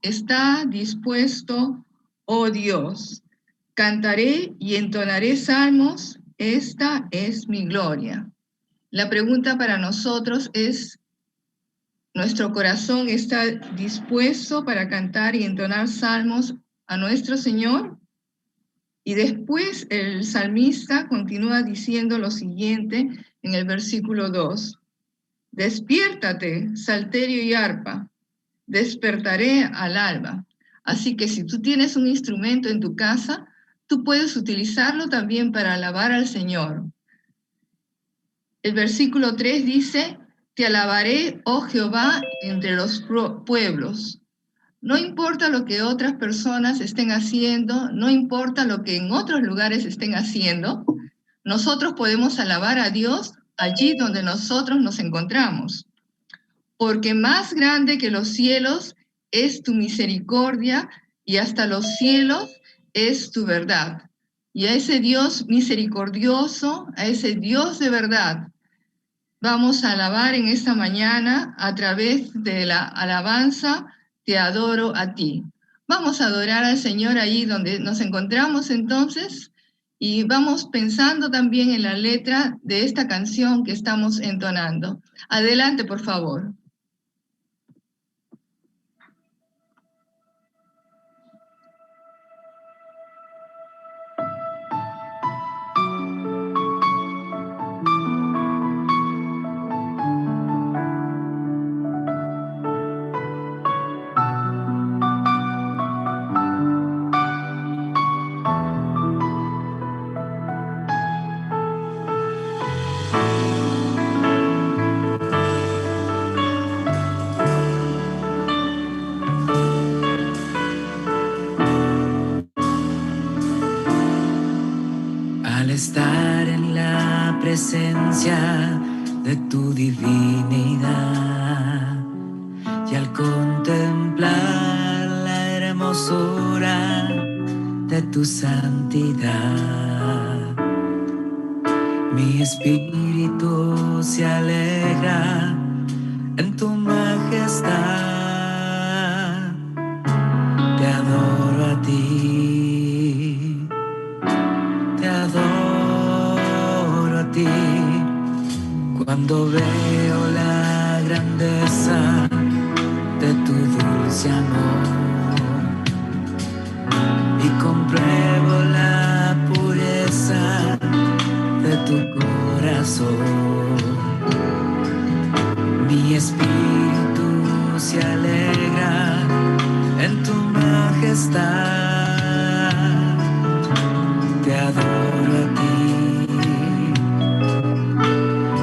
está dispuesto, oh Dios. Cantaré y entonaré salmos, esta es mi gloria. La pregunta para nosotros es, ¿nuestro corazón está dispuesto para cantar y entonar salmos a nuestro Señor? Y después el salmista continúa diciendo lo siguiente en el versículo 2. Despiértate, salterio y arpa, despertaré al alba. Así que si tú tienes un instrumento en tu casa, tú puedes utilizarlo también para alabar al Señor. El versículo 3 dice, te alabaré, oh Jehová, entre los pueblos. No importa lo que otras personas estén haciendo, no importa lo que en otros lugares estén haciendo, nosotros podemos alabar a Dios allí donde nosotros nos encontramos. Porque más grande que los cielos es tu misericordia y hasta los cielos es tu verdad. Y a ese Dios misericordioso, a ese Dios de verdad, vamos a alabar en esta mañana a través de la alabanza, te adoro a ti. Vamos a adorar al Señor ahí donde nos encontramos entonces y vamos pensando también en la letra de esta canción que estamos entonando. Adelante, por favor. Estar en la presencia de tu divinidad y al contemplar la hermosura de tu santidad, mi espíritu se alegra en tu majestad. Te adoro a ti, te adoro a ti. Cuando veo la grandeza de tu dulce amor y compruebo la pureza de tu corazón, mi espíritu se alegra en tu majestad. Te adoro a ti,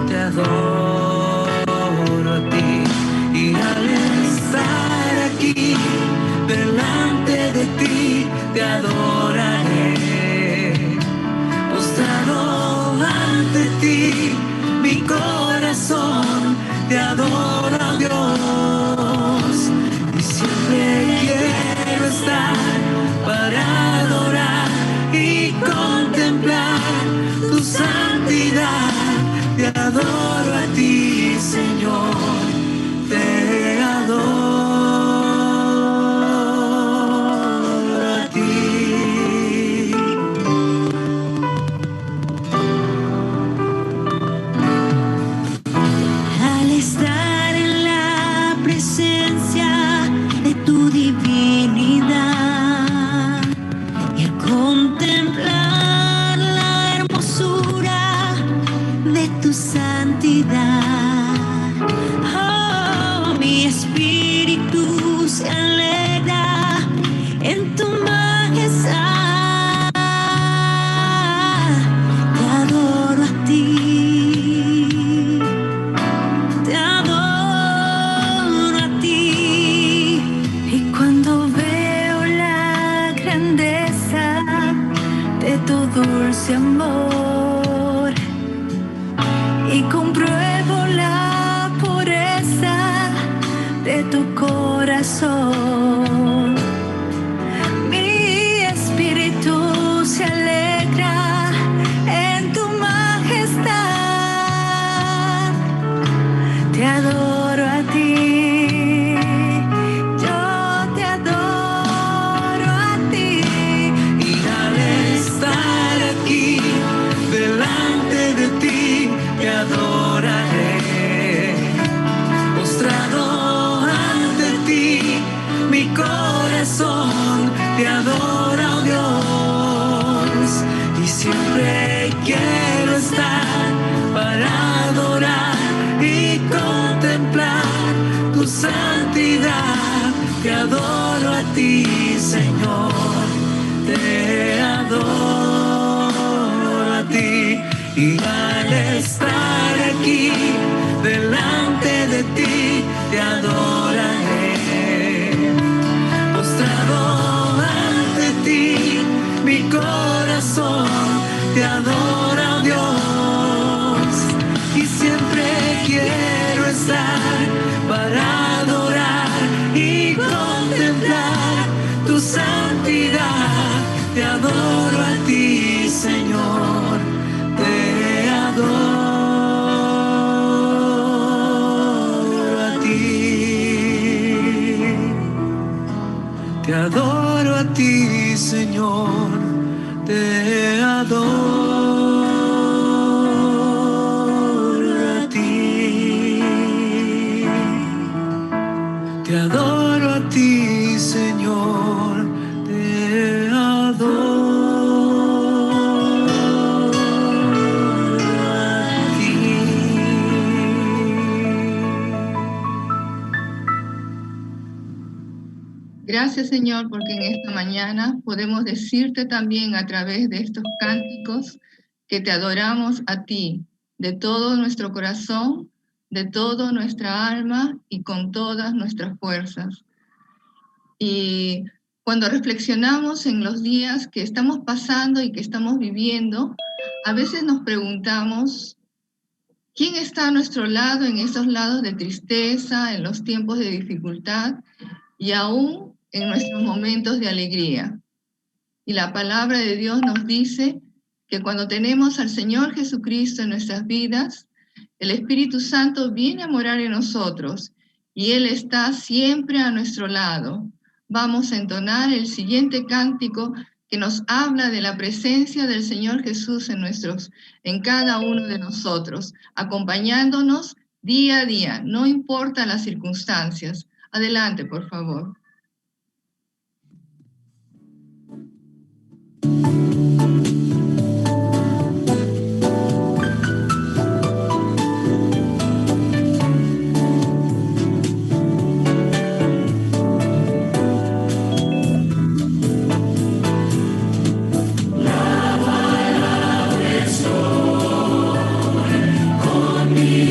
te adoro a ti. Y al estar aquí delante de ti, te adoraré. Postrado ante ti, mi corazón te adora, Dios. Y siempre quiero estar para adorar y contemplar tu santidad. Te adoro a ti, Señor, te adoro a ti. Al estar en la presencia de tu divinidad y al contemplar la hermosura de tu santidad, oh, mi espíritu se alegra en tu majestad. Te adoro a ti, te adoro a ti. Y cuando veo la grandeza de tu dulce amor y compruebo la pureza de tu corazón, mi espíritu se alegra en tu majestad. Te adoro a ti, yo te adoro. adoro a ti, Señor, te adoro a ti. Y al estar aquí delante de ti, te adoraré. Postrado ante ti, mi corazón te adora, Dios. Y siempre quiero estar para adorar y contemplar tu santidad. Te adoro a ti, Señor, te adoro a ti. Te adoro a ti, Señor, te adoro a ti. Te adoro a ti, Señor, te adoro a ti. Gracias, Señor, porque en esta mañana podemos decirte también a través de estos cánticos que te adoramos a ti, de todo nuestro corazón, de toda nuestra alma y con todas nuestras fuerzas. Y cuando reflexionamos en los días que estamos pasando y que estamos viviendo, a veces nos preguntamos, ¿quién está a nuestro lado en esos lados de tristeza, en los tiempos de dificultad y aún en nuestros momentos de alegría? Y la palabra de Dios nos dice que cuando tenemos al Señor Jesucristo en nuestras vidas, el Espíritu Santo viene a morar en nosotros y Él está siempre a nuestro lado. Vamos a entonar el siguiente cántico que nos habla de la presencia del Señor Jesús en cada uno de nosotros, acompañándonos día a día, no importa las circunstancias. Adelante, por favor.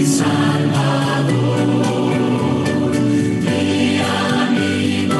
Salvador, mi amigo.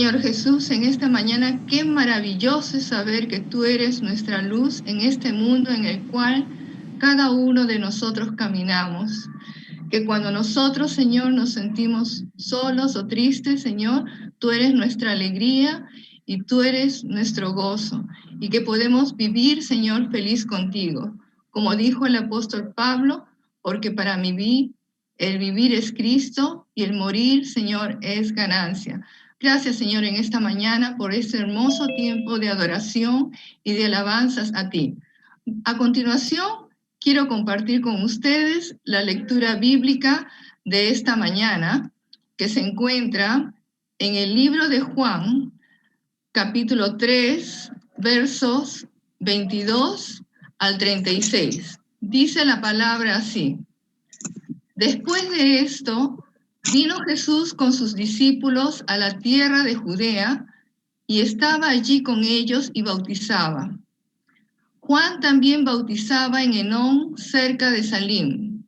Señor Jesús, en esta mañana, qué maravilloso es saber que tú eres nuestra luz en este mundo en el cual cada uno de nosotros caminamos. Que cuando nosotros, Señor, nos sentimos solos o tristes, Señor, tú eres nuestra alegría y tú eres nuestro gozo. Y que podemos vivir, Señor, feliz contigo. Como dijo el apóstol Pablo, porque para mí el vivir es Cristo y el morir, Señor, es ganancia. Gracias, Señor, en esta mañana por este hermoso tiempo de adoración y de alabanzas a ti. A continuación, quiero compartir con ustedes la lectura bíblica de esta mañana, que se encuentra en el libro de Juan, capítulo 3, versos 22 al 36. Dice la palabra así: Después de esto, vino Jesús con sus discípulos a la tierra de Judea y estaba allí con ellos y bautizaba. Juan también bautizaba en Enón, cerca de Salim,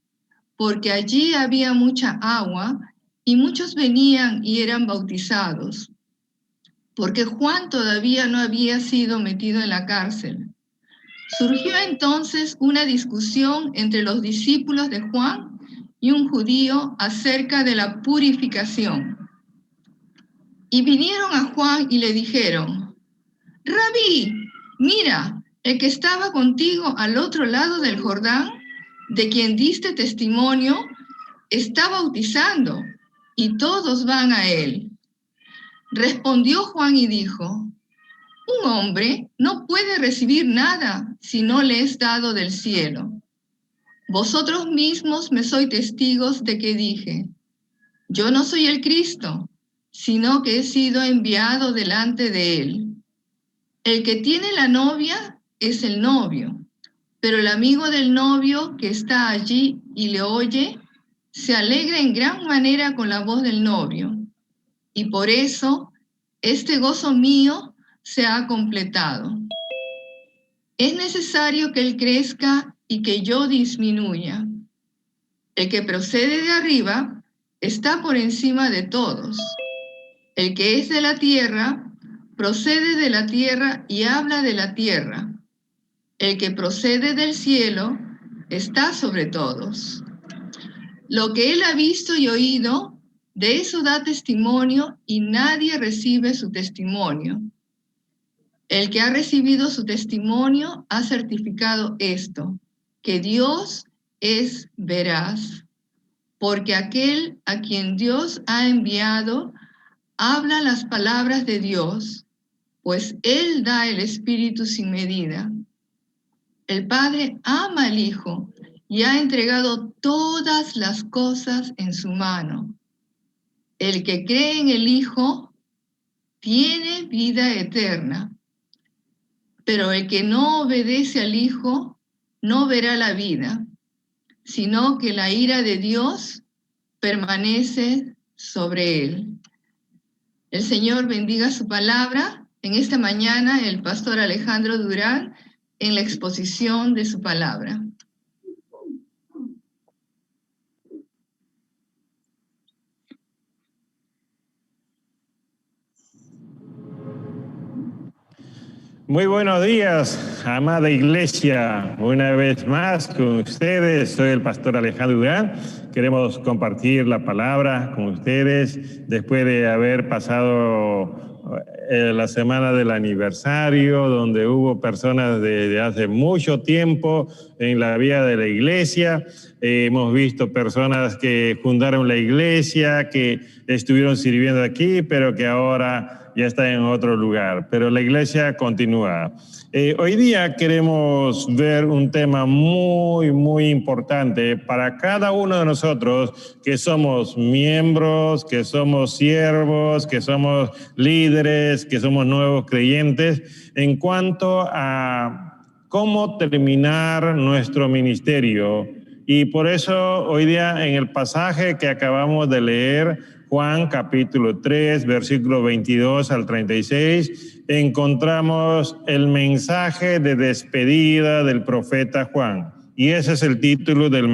porque allí había mucha agua y muchos venían y eran bautizados, porque Juan todavía no había sido metido en la cárcel. Surgió entonces una discusión entre los discípulos de Juan y un judío acerca de la purificación. Y vinieron a Juan y le dijeron: Rabí, mira, el que estaba contigo al otro lado del Jordán, de quien diste testimonio, está bautizando, y todos van a él. Respondió Juan y dijo: Un hombre no puede recibir nada si no le es dado del cielo. Vosotros mismos me sois testigos de que dije: Yo no soy el Cristo, sino que he sido enviado delante de él. El que tiene la novia es el novio, pero el amigo del novio que está allí y le oye, se alegra en gran manera con la voz del novio. Y por eso este gozo mío se ha completado. Es necesario que él crezca y que yo disminuya. El que procede de arriba está por encima de todos. El que es de la tierra procede de la tierra y habla de la tierra. El que procede del cielo está sobre todos. Lo que él ha visto y oído, de eso da testimonio y nadie recibe su testimonio. El que ha recibido su testimonio ha certificado esto, que Dios es veraz, porque aquel a quien Dios ha enviado habla las palabras de Dios, pues Él da el Espíritu sin medida. El Padre ama al Hijo y ha entregado todas las cosas en su mano. El que cree en el Hijo tiene vida eterna, pero el que no obedece al Hijo no verá la vida, sino que la ira de Dios permanece sobre él. El Señor bendiga su palabra. En esta mañana el pastor Alejandro Durán en la exposición de su palabra. Muy buenos días, amada iglesia. Una vez más con ustedes, soy el pastor Alejandro Durán. Queremos compartir la palabra con ustedes después de haber pasado la semana del aniversario, donde hubo personas desde hace mucho tiempo en la vida de la iglesia. Hemos visto personas que fundaron la iglesia, que estuvieron sirviendo aquí, pero que ahora ya está en otro lugar, pero la iglesia continúa. Hoy día queremos ver un tema muy importante para cada uno de nosotros que somos miembros, que somos siervos, que somos líderes, que somos nuevos creyentes, en cuanto a cómo terminar nuestro ministerio. Y por eso hoy día en el pasaje que acabamos de leer, Juan capítulo 3, versículo 22 al 36, encontramos el mensaje de despedida del profeta Juan. Y ese es el título del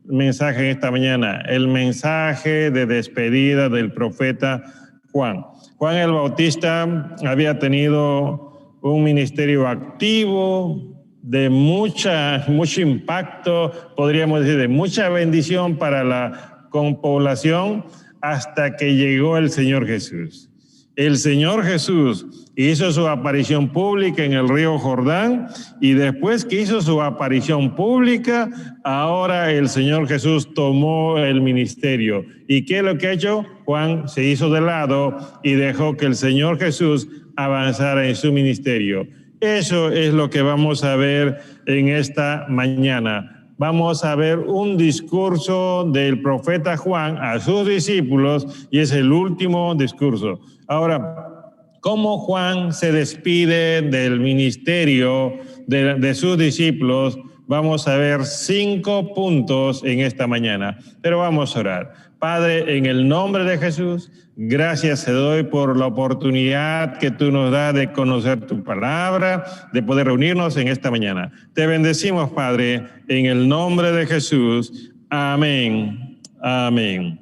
mensaje esta mañana, el mensaje de despedida del profeta Juan. Juan el Bautista había tenido un ministerio activo, de mucho impacto, podríamos decir, de mucha bendición para la población, hasta que llegó el Señor Jesús. El Señor Jesús hizo su aparición pública en el río Jordán, y después que hizo su aparición pública, ahora el Señor Jesús tomó el ministerio. ¿Y qué es lo que ha hecho? Juan se hizo de lado y dejó que el Señor Jesús avanzara en su ministerio. Eso es lo que vamos a ver en esta mañana. Vamos a ver un discurso del profeta Juan a sus discípulos, y es el último discurso. Ahora, ¿cómo Juan se despide del ministerio de sus discípulos? Vamos a ver 5 puntos en esta mañana, pero vamos a orar. Padre, en el nombre de Jesús, gracias te doy por la oportunidad que tú nos das de conocer tu palabra, de poder reunirnos en esta mañana. Te bendecimos, Padre, en el nombre de Jesús. Amén. Amén.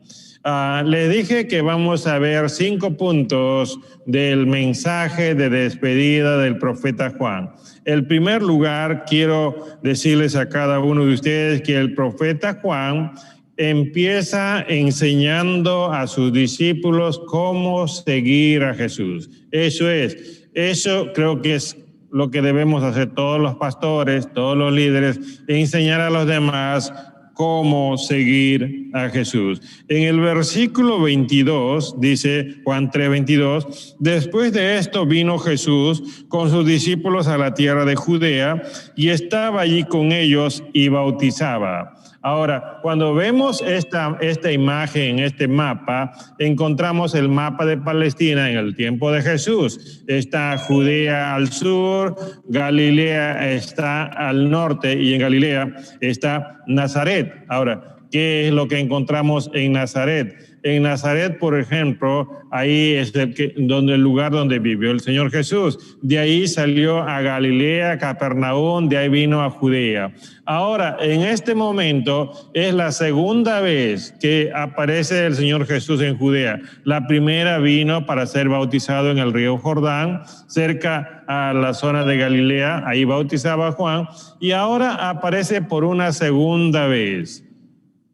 Les dije que vamos a ver 5 puntos del mensaje de despedida del profeta Juan. En primer lugar, quiero decirles a cada uno de ustedes que el profeta Juan empieza enseñando a sus discípulos cómo seguir a Jesús. Eso creo que es lo que debemos hacer todos los pastores, todos los líderes, enseñar a los demás cómo seguir a Jesús. En el versículo 22, dice Juan 3:22, después de esto vino Jesús con sus discípulos a la tierra de Judea, y estaba allí con ellos y bautizaba. Ahora, cuando vemos esta imagen, este mapa, encontramos el mapa de Palestina en el tiempo de Jesús. Está Judea al sur, Galilea está al norte, y en Galilea está Nazaret. Ahora, ¿qué es lo que encontramos en Nazaret? En Nazaret, por ejemplo, ahí es el lugar donde vivió el Señor Jesús. De ahí salió a Galilea, Capernaum, de ahí vino a Judea. Ahora, en este momento, es la segunda vez que aparece el Señor Jesús en Judea. La primera vino para ser bautizado en el río Jordán, cerca a la zona de Galilea, ahí bautizaba a Juan, y ahora aparece por una segunda vez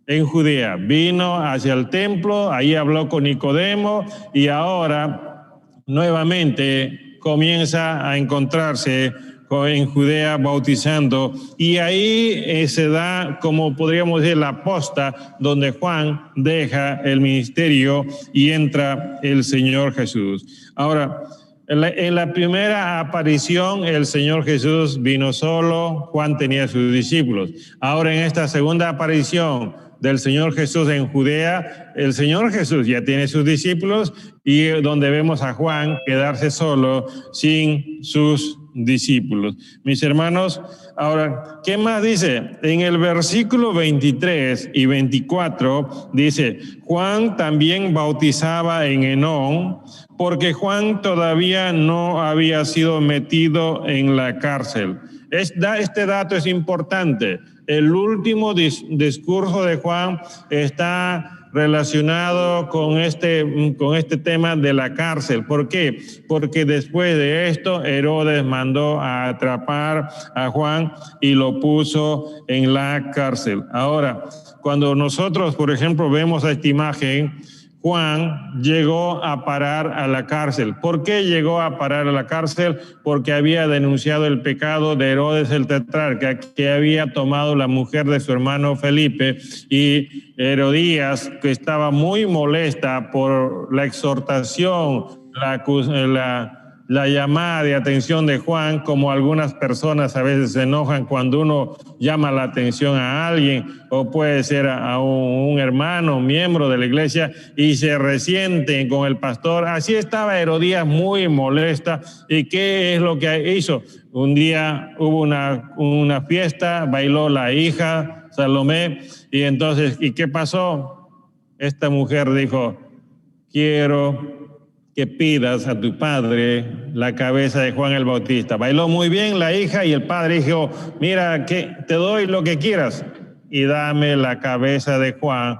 en Judea. Vino hacia el templo, ahí habló con Nicodemo, y ahora nuevamente comienza a encontrarse en Judea bautizando, y ahí se da, como podríamos decir, la posta donde Juan deja el ministerio y entra el Señor Jesús. Ahora, en la primera aparición el Señor Jesús vino solo, Juan tenía sus discípulos. Ahora, en esta segunda aparición del Señor Jesús en Judea, el Señor Jesús ya tiene sus discípulos, y donde vemos a Juan quedarse solo sin sus discípulos. Mis hermanos, ahora, ¿qué más dice? En el versículo 23 y 24 dice, Juan también bautizaba en Enón, porque Juan todavía no había sido metido en la cárcel. Este dato es importante. El último discurso de Juan está relacionado con este tema de la cárcel. ¿Por qué? Porque después de esto Herodes mandó a atrapar a Juan y lo puso en la cárcel. Ahora, cuando nosotros, por ejemplo, vemos esta imagen, Juan llegó a parar a la cárcel. ¿Por qué llegó a parar a la cárcel? Porque había denunciado el pecado de Herodes el tetrarca, que había tomado la mujer de su hermano Felipe, y Herodías, que estaba muy molesta por la exhortación, la llamada de atención de Juan, como algunas personas a veces se enojan cuando uno llama la atención a alguien, o puede ser a un hermano, miembro de la iglesia, y se resienten con el pastor. Así estaba Herodías muy molesta. ¿Y qué es lo que hizo? Un día hubo una fiesta, bailó la hija Salomé, y entonces, ¿y qué pasó? Esta mujer dijo, quiero que pidas a tu padre la cabeza de Juan el Bautista. Bailó muy bien la hija, y el padre dijo, mira, que te doy lo que quieras, y dame la cabeza de Juan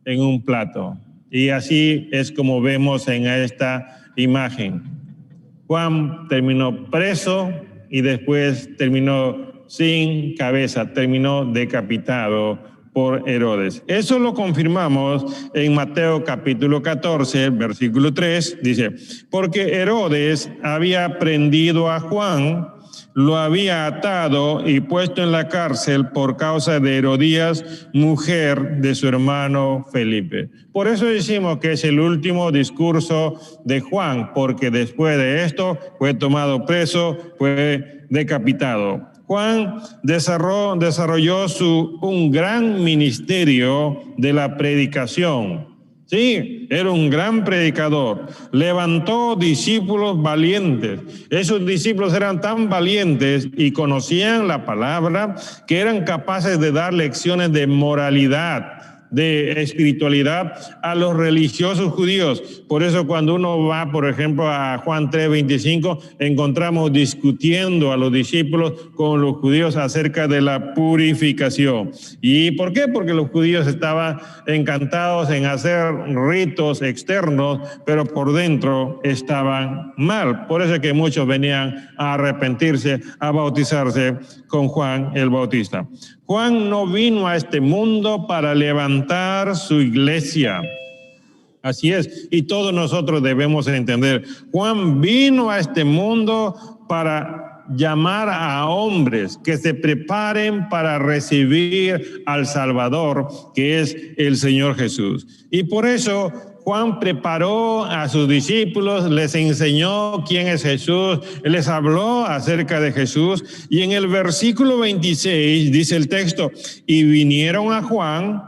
en un plato. Y así es como vemos en esta imagen. Juan terminó preso y después terminó sin cabeza, terminó decapitado por Herodes. Eso lo confirmamos en Mateo capítulo 14, versículo 3, dice, porque Herodes había prendido a Juan, lo había atado y puesto en la cárcel por causa de Herodías, mujer de su hermano Felipe. Por eso decimos que es el último discurso de Juan, porque después de esto fue tomado preso, fue decapitado. Juan desarrolló un gran ministerio de la predicación. Sí, era un gran predicador. Levantó discípulos valientes. Esos discípulos eran tan valientes y conocían la palabra que eran capaces de dar lecciones de moralidad, de espiritualidad a los religiosos judíos. Por eso cuando uno va, por ejemplo, a Juan 3:25, encontramos discutiendo a los discípulos con los judíos acerca de la purificación. ¿Y por qué? Porque los judíos estaban encantados en hacer ritos externos, pero por dentro estaban mal. Por eso es que muchos venían a arrepentirse, a bautizarse con Juan el Bautista. Juan no vino a este mundo para levantar su iglesia. Así es, y todos nosotros debemos entender. Juan vino a este mundo para llamar a hombres que se preparen para recibir al Salvador, que es el Señor Jesús. Y por eso Juan preparó a sus discípulos, les enseñó quién es Jesús, les habló acerca de Jesús. Y en el versículo 26 dice el texto, y vinieron a Juan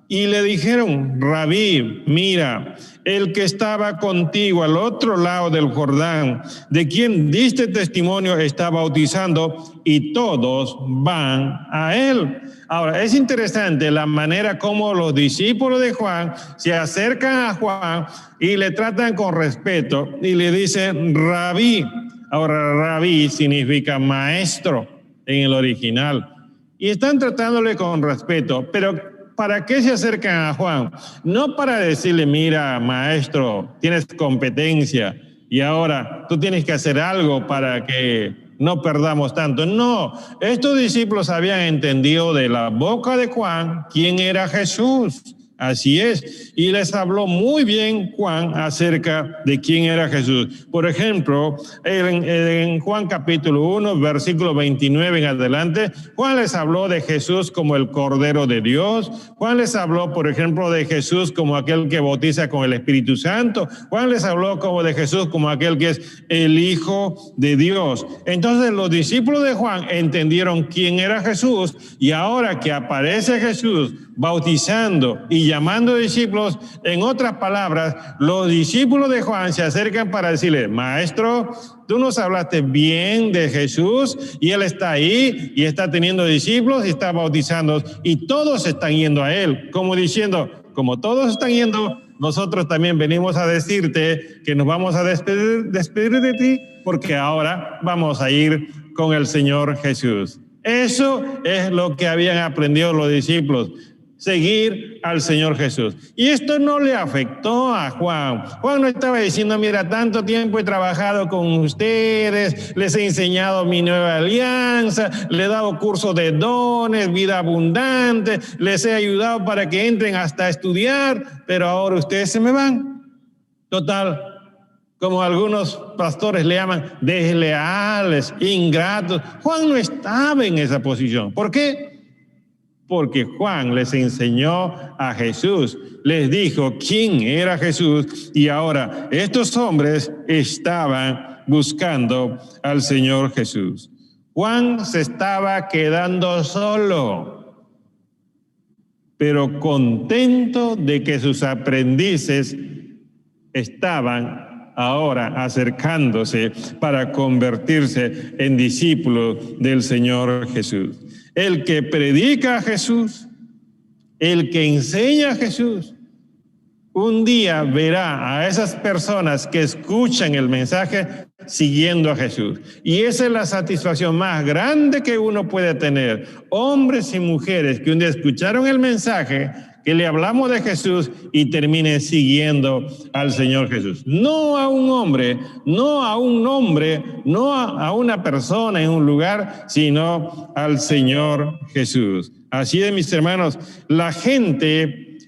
y le dijeron, Rabí, mira, el que estaba contigo al otro lado del Jordán, de quien diste testimonio, está bautizando y todos van a él. Ahora, es interesante la manera como los discípulos de Juan se acercan a Juan y le tratan con respeto y le dicen Rabí. Ahora, Rabí significa maestro en el original. Y están tratándole con respeto, pero ¿para qué se acercan a Juan? No para decirle, mira, maestro, tienes competencia y ahora tú tienes que hacer algo para que no perdamos tanto. No, estos discípulos habían entendido de la boca de Juan quién era Jesús. Así es, y les habló muy bien Juan acerca de quién era Jesús. Por ejemplo, en Juan capítulo 1, versículo 29 en adelante, Juan les habló de Jesús como el Cordero de Dios. Juan les habló, por ejemplo, de Jesús como aquel que bautiza con el Espíritu Santo. Juan les habló como de Jesús como aquel que es el Hijo de Dios. Entonces los discípulos de Juan entendieron quién era Jesús, y ahora que aparece Jesús bautizando y llamando discípulos, en otras palabras, los discípulos de Juan se acercan para decirle, maestro, tú nos hablaste bien de Jesús y él está ahí y está teniendo discípulos y está bautizando y todos están yendo a él, como diciendo, como todos están yendo, nosotros también venimos a decirte que nos vamos a despedir de ti porque ahora vamos a ir con el Señor Jesús. Eso es lo que habían aprendido los discípulos, seguir al Señor Jesús. Y esto no le afectó a Juan. Juan no estaba diciendo, mira, tanto tiempo he trabajado con ustedes, les he enseñado mi nueva alianza, les he dado cursos de dones, vida abundante, les he ayudado para que entren hasta estudiar, pero ahora ustedes se me van. Total, como algunos pastores le llaman, desleales, ingratos. Juan no estaba en esa posición. ¿Por qué? Porque Juan les enseñó a Jesús, les dijo quién era Jesús, y ahora estos hombres estaban buscando al Señor Jesús. Juan se estaba quedando solo, pero contento de que sus aprendices estaban ahora acercándose para convertirse en discípulos del Señor Jesús. El que predica a Jesús, el que enseña a Jesús, un día verá a esas personas que escuchan el mensaje siguiendo a Jesús. Y esa es la satisfacción más grande que uno puede tener. Hombres y mujeres que un día escucharon el mensaje, que le hablamos de Jesús y termine siguiendo al Señor Jesús. No a un hombre, no a un nombre, no a una persona en un lugar, sino al Señor Jesús. Así es, mis hermanos, la gente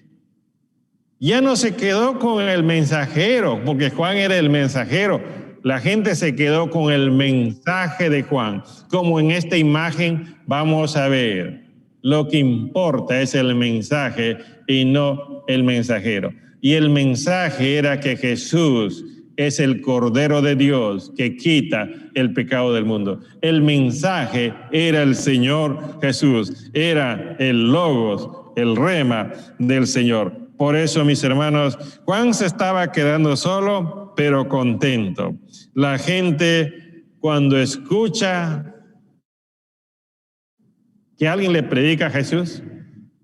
ya no se quedó con el mensajero, porque Juan era el mensajero. La gente se quedó con el mensaje de Juan. Como en esta imagen vamos a ver. Lo que importa es el mensaje y no el mensajero. Y el mensaje era que Jesús es el Cordero de Dios que quita el pecado del mundo. El mensaje era el Señor Jesús, era el Logos, el Rema del Señor. Por eso, mis hermanos, Juan se estaba quedando solo, pero contento. La gente, cuando escucha que alguien le predica a Jesús,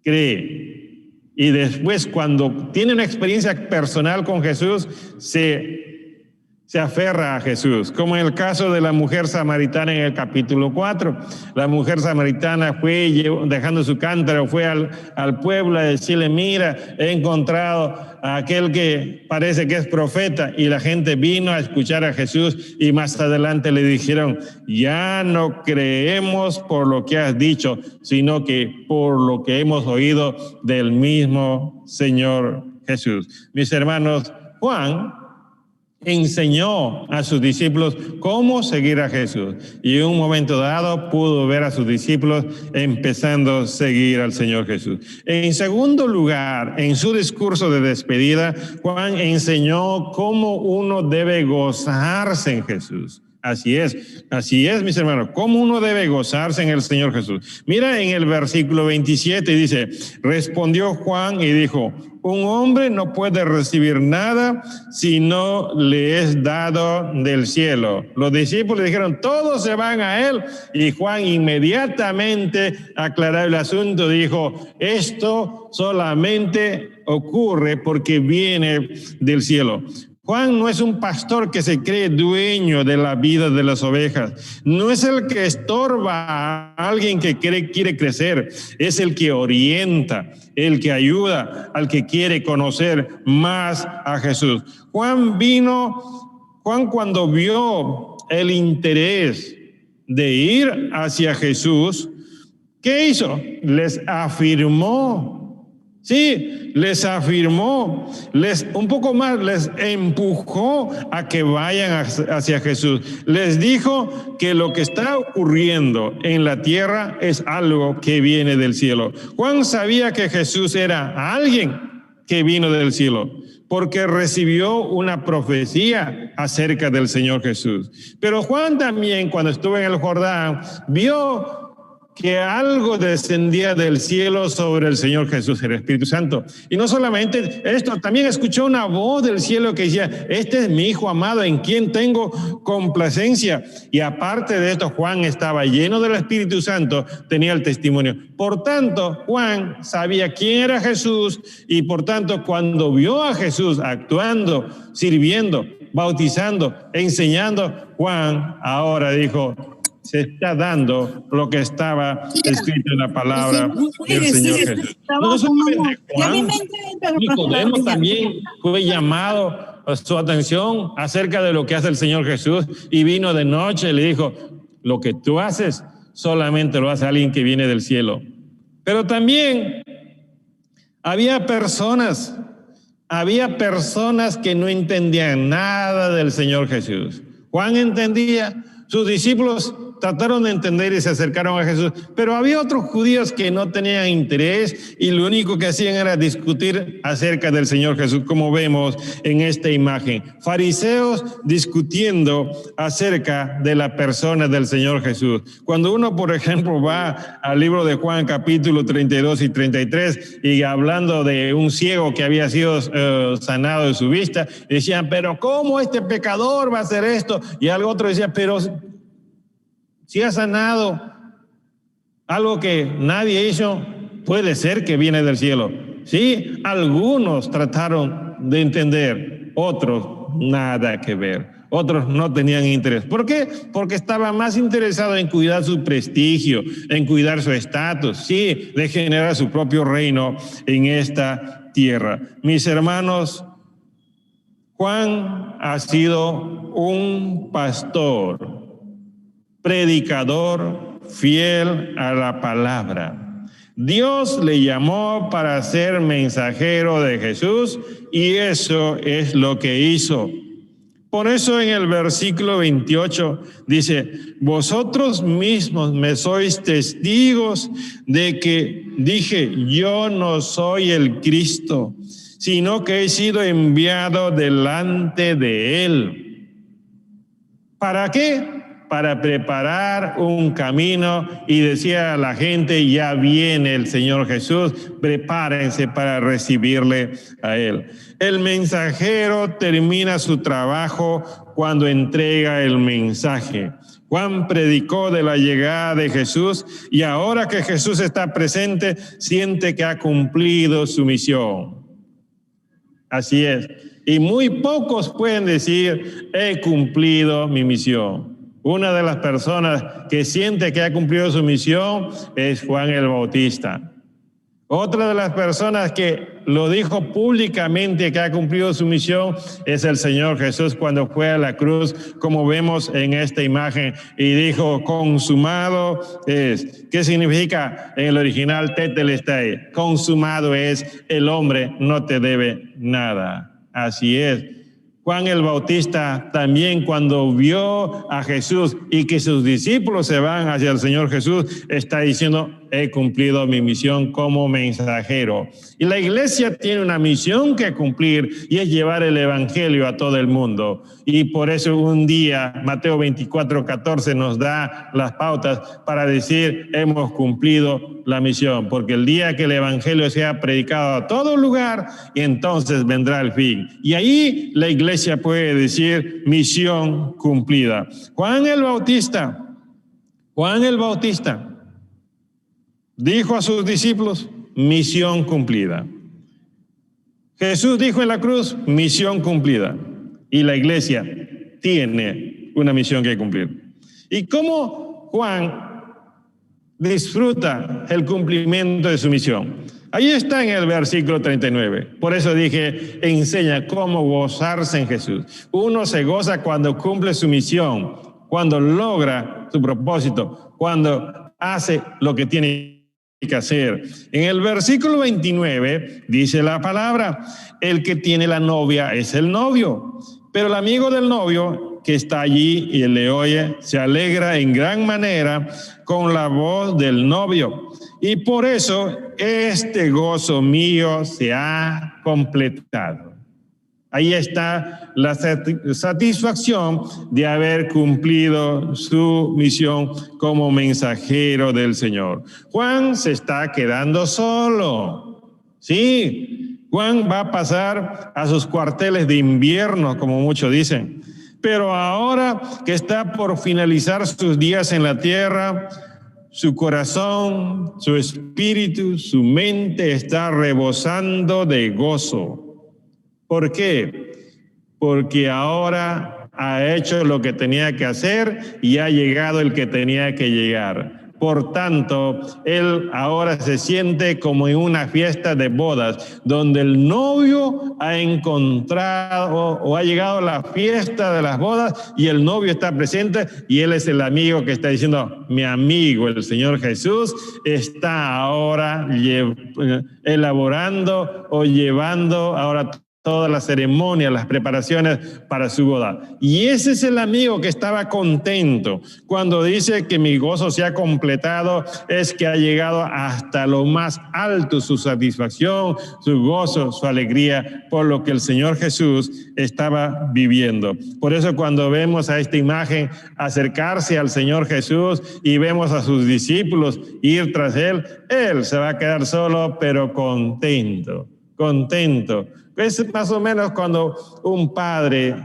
cree. Y después, cuando tiene una experiencia personal con Jesús, se aferra a Jesús, como en el caso de la mujer samaritana en el capítulo 4. La mujer samaritana fue, dejando su cántaro, fue al pueblo a decirle: mira, he encontrado a aquel que parece que es profeta. Y la gente vino a escuchar a Jesús y más adelante le dijeron: ya no creemos por lo que has dicho, sino que por lo que hemos oído del mismo Señor Jesús. Mis hermanos, Juan enseñó a sus discípulos cómo seguir a Jesús, y en un momento dado pudo ver a sus discípulos empezando a seguir al Señor Jesús. En segundo lugar, en su discurso de despedida, Juan enseñó cómo uno debe gozarse en Jesús. Así es, mis hermanos, cómo uno debe gozarse en el Señor Jesús. Mira en el versículo 27, dice: respondió Juan y dijo: un hombre no puede recibir nada si no le es dado del cielo. Los discípulos dijeron: todos se van a él. Y Juan inmediatamente aclaró el asunto, dijo: esto solamente ocurre porque viene del cielo. Juan no es un pastor que se cree dueño de la vida de las ovejas. No es el que estorba a alguien que quiere crecer. Es el que orienta, el que ayuda al que quiere conocer más a Jesús. Juan cuando vio el interés de ir hacia Jesús, ¿qué hizo? Les afirmó. Sí, les afirmó, un poco más, les empujó a que vayan hacia Jesús. Les dijo que lo que está ocurriendo en la tierra es algo que viene del cielo. Juan sabía que Jesús era alguien que vino del cielo, porque recibió una profecía acerca del Señor Jesús. Pero Juan también, cuando estuvo en el Jordán, vio que algo descendía del cielo sobre el Señor Jesús, el Espíritu Santo. Y no solamente esto, también escuchó una voz del cielo que decía: este es mi Hijo amado, en quien tengo complacencia. Y aparte de esto, Juan estaba lleno del Espíritu Santo, tenía el testimonio. Por tanto, Juan sabía quién era Jesús, y por tanto, cuando vio a Jesús actuando, sirviendo, bautizando, enseñando, Juan ahora dijo: se está dando lo que estaba escrito en la palabra del Señor Jesús. No solamente Juan, Nicodemo también fue llamado a su atención acerca de lo que hace el Señor Jesús, y vino de noche y le dijo: lo que tú haces solamente lo hace alguien que viene del cielo. Pero también había personas que no entendían nada del Señor Jesús. Juan entendía, sus discípulos trataron de entender y se acercaron a Jesús, pero había otros judíos que no tenían interés y lo único que hacían era discutir acerca del Señor Jesús, como vemos en esta imagen. Fariseos discutiendo acerca de la persona del Señor Jesús. Cuando uno, por ejemplo, va al libro de Juan, capítulo 32 y 33, y hablando de un ciego que había sido sanado de su vista, decían: pero ¿cómo este pecador va a hacer esto? Y algo otro decía: pero si ha sanado algo que nadie hizo, puede ser que viene del cielo. Sí, algunos trataron de entender, otros nada que ver. otros no tenían interés. ¿Por qué? Porque estaba más interesado en cuidar su prestigio, en cuidar su estatus, sí, de generar su propio reino en esta tierra. Mis hermanos, Juan ha sido un pastor, predicador, fiel a la palabra. Dios le llamó para ser mensajero de Jesús y eso es lo que hizo. Por eso en el versículo 28 dice, vosotros mismos me sois testigos de que dije, yo no soy el Cristo, sino que he sido enviado delante de Él. ¿Para qué? Para preparar un camino y decía a la gente, ya viene el Señor Jesús, prepárense para recibirle a Él. El mensajero termina su trabajo cuando entrega el mensaje. Juan predicó de la llegada de Jesús y ahora que Jesús está presente, siente que ha cumplido su misión. Así es. Y muy pocos pueden decir, he cumplido mi misión. Una de las personas que siente que ha cumplido su misión es Juan el Bautista. Otra de las personas que lo dijo públicamente que ha cumplido su misión es el Señor Jesús cuando fue a la cruz, como vemos en esta imagen, y dijo, consumado es. ¿Qué significa en el original tetelestai? Consumado es, el hombre no te debe nada. Así es. Juan el Bautista también cuando vio a Jesús y que sus discípulos se van hacia el Señor Jesús, está diciendo, he cumplido mi misión como mensajero. Y la iglesia tiene una misión que cumplir y es llevar el evangelio a todo el mundo. Y por eso un día, Mateo 24:14 nos da las pautas para decir, hemos cumplido la misión. Porque el día que el evangelio sea predicado a todo lugar, y entonces vendrá el fin. Y ahí la iglesia puede decir, misión cumplida. Juan el Bautista dijo a sus discípulos, misión cumplida. Jesús dijo en la cruz, misión cumplida. Y la iglesia tiene una misión que cumplir. ¿Y cómo Juan disfruta el cumplimiento de su misión? Ahí está en el versículo 39. Por eso dije, enseña cómo gozarse en Jesús. Uno se goza cuando cumple su misión, cuando logra su propósito, cuando hace lo que tiene que hacer. En el versículo 29 dice la palabra, el que tiene la novia es el novio, pero el amigo del novio que está allí y le oye, se alegra en gran manera con la voz del novio. Y por eso este gozo mío se ha completado. Ahí está la satisfacción de haber cumplido su misión como mensajero del Señor. Juan se está quedando solo. Sí, Juan va a pasar a sus cuarteles de invierno, como muchos dicen. Pero ahora que está por finalizar sus días en la tierra, su corazón, su espíritu, su mente está rebosando de gozo. ¿Por qué? Porque ahora ha hecho lo que tenía que hacer y ha llegado el que tenía que llegar. Por tanto, él ahora se siente como en una fiesta de bodas, donde el novio ha encontrado o ha llegado a la fiesta de las bodas y el novio está presente y él es el amigo que está diciendo, mi amigo, el Señor Jesús, está ahora elaborando o llevando ahora todas las ceremonias, las preparaciones para su boda. Y ese es el amigo que estaba contento. Cuando dice que mi gozo se ha completado, es que ha llegado hasta lo más alto su satisfacción, su gozo, su alegría, por lo que el Señor Jesús estaba viviendo. Por eso cuando vemos a esta imagen acercarse al Señor Jesús y vemos a sus discípulos ir tras él se va a quedar solo, pero contento. Es más o menos cuando un padre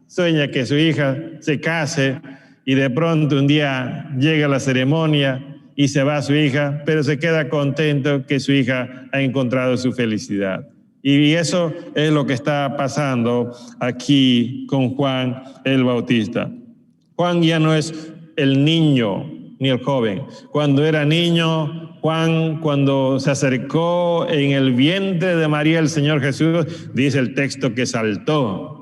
sueña que su hija se case y de pronto un día llega la ceremonia y se va su hija, pero se queda contento que su hija ha encontrado su felicidad. Y eso es lo que está pasando aquí con Juan el Bautista. Juan ya no es el niño ni el joven. Cuando era niño, Juan, cuando se acercó en el vientre de María el Señor Jesús, dice el texto que saltó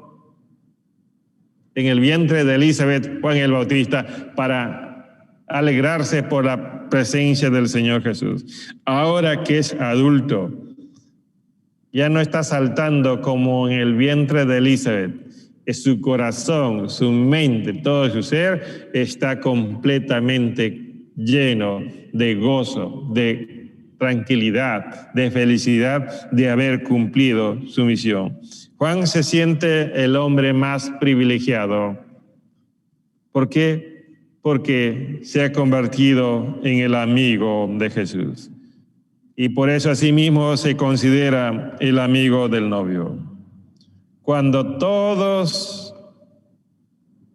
en el vientre de Elizabeth, Juan el Bautista, para alegrarse por la presencia del Señor Jesús. Ahora que es adulto, ya no está saltando como en el vientre de Elizabeth. Su corazón, su mente, todo su ser está completamente lleno de gozo, de tranquilidad, de felicidad de haber cumplido su misión. Juan se siente el hombre más privilegiado. ¿Por qué? Porque se ha convertido en el amigo de Jesús. Y por eso asimismo se considera el amigo del novio. Cuando todos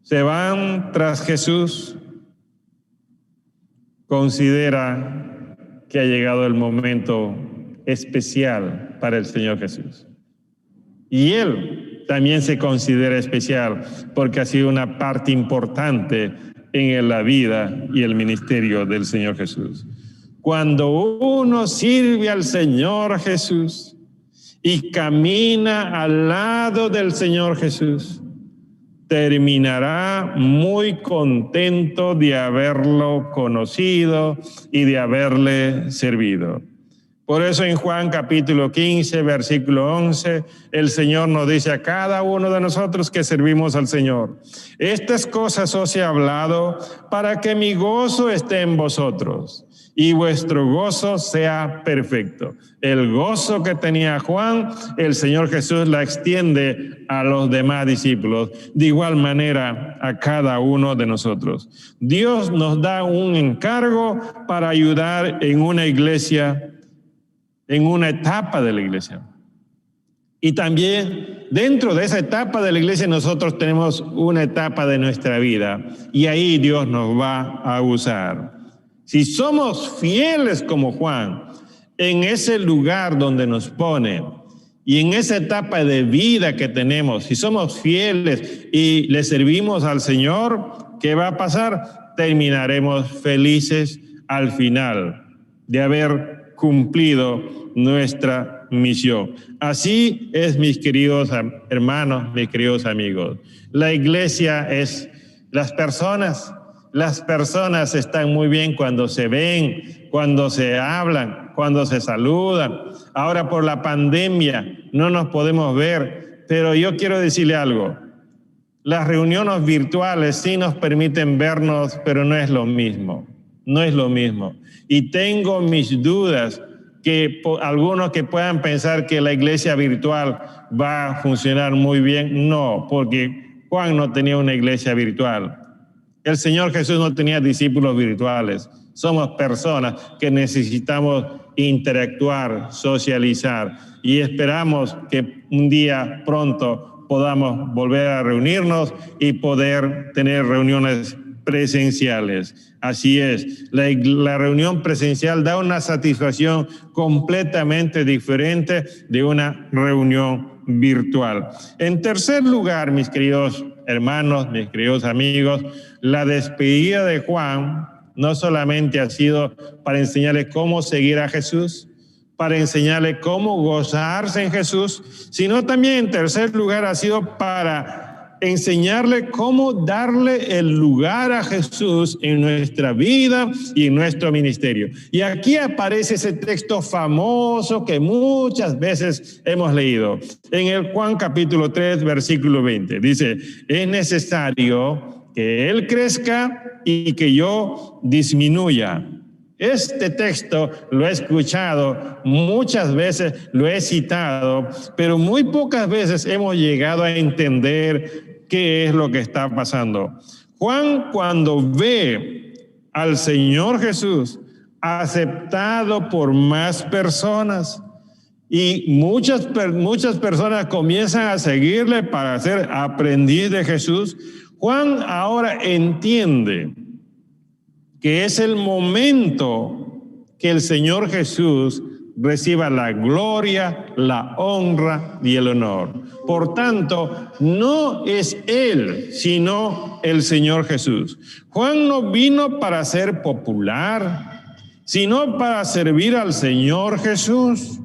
se van tras Jesús, considera que ha llegado el momento especial para el Señor Jesús. Y Él también se considera especial porque ha sido una parte importante en la vida y el ministerio del Señor Jesús. Cuando uno sirve al Señor Jesús y camina al lado del Señor Jesús, terminará muy contento de haberlo conocido y de haberle servido. Por eso en Juan capítulo 15, versículo 11, el Señor nos dice a cada uno de nosotros que servimos al Señor: estas cosas os he hablado para que mi gozo esté en vosotros y vuestro gozo sea perfecto. El gozo que tenía Juan, el Señor Jesús la extiende a los demás discípulos, de igual manera a cada uno de nosotros. Dios nos da un encargo para ayudar en una iglesia, en una etapa de la iglesia. Y también dentro de esa etapa de la iglesia nosotros tenemos una etapa de nuestra vida y ahí Dios nos va a usar. Si somos fieles como Juan en ese lugar donde nos pone y en esa etapa de vida que tenemos, si somos fieles y le servimos al Señor, ¿qué va a pasar? Terminaremos felices al final de haber cumplido nuestra misión. Así es, mis queridos hermanos, mis queridos amigos. La iglesia es las personas. Las personas están muy bien cuando se ven, cuando se hablan, cuando se saludan. Ahora por la pandemia no nos podemos ver, pero yo quiero decirle algo. Las reuniones virtuales sí nos permiten vernos, pero no es lo mismo. No es lo mismo. Y tengo mis dudas que algunos que puedan pensar que la iglesia virtual va a funcionar muy bien. No, porque Juan no tenía una iglesia virtual. El Señor Jesús no tenía discípulos virtuales. Somos personas que necesitamos interactuar, socializar y esperamos que un día pronto podamos volver a reunirnos y poder tener reuniones presenciales. Así es, la reunión presencial da una satisfacción completamente diferente de una reunión virtual. En tercer lugar, mis queridos hermanos, mis queridos amigos, la despedida de Juan no solamente ha sido para enseñarles cómo seguir a Jesús, para enseñarles cómo gozarse en Jesús, sino también en tercer lugar ha sido para enseñarle cómo darle el lugar a Jesús en nuestra vida y en nuestro ministerio. Y aquí aparece ese texto famoso que muchas veces hemos leído. En el Juan capítulo 3, versículo 20, dice: es necesario que Él crezca y que yo disminuya. Este texto lo he escuchado muchas veces, lo he citado, pero muy pocas veces hemos llegado a entender qué es lo que está pasando. Juan, cuando ve al Señor Jesús aceptado por más personas y muchas personas comienzan a seguirle para ser aprendiz de Jesús, Juan ahora entiende que es el momento que el Señor Jesús reciba la gloria, la honra y el honor. Por tanto, no es Él, sino el Señor Jesús. Juan no vino para ser popular, sino para servir al Señor Jesús.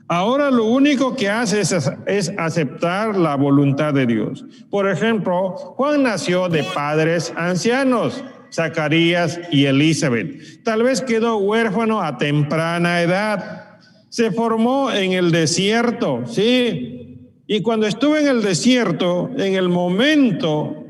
Ahora lo único que hace es aceptar la voluntad de Dios. Por ejemplo, Juan nació de padres ancianos, Zacarías y Elizabeth. Tal vez quedó huérfano a temprana edad. Se formó en el desierto, ¿sí? Y cuando estuvo en el desierto, en el momento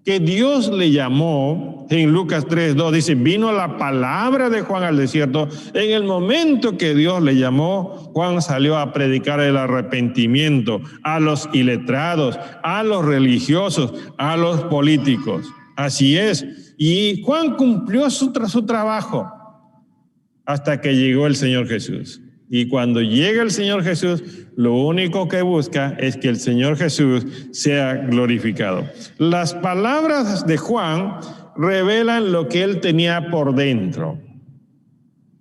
que Dios le llamó, en Lucas 3:2 dice, vino la palabra de Juan al desierto. En el momento que Dios le llamó, Juan salió a predicar el arrepentimiento a los iletrados, a los religiosos, a los políticos. Así es. Y Juan cumplió su trabajo hasta que llegó el Señor Jesús. Y cuando llega el Señor Jesús, lo único que busca es que el Señor Jesús sea glorificado. Las palabras de Juan revelan lo que él tenía por dentro.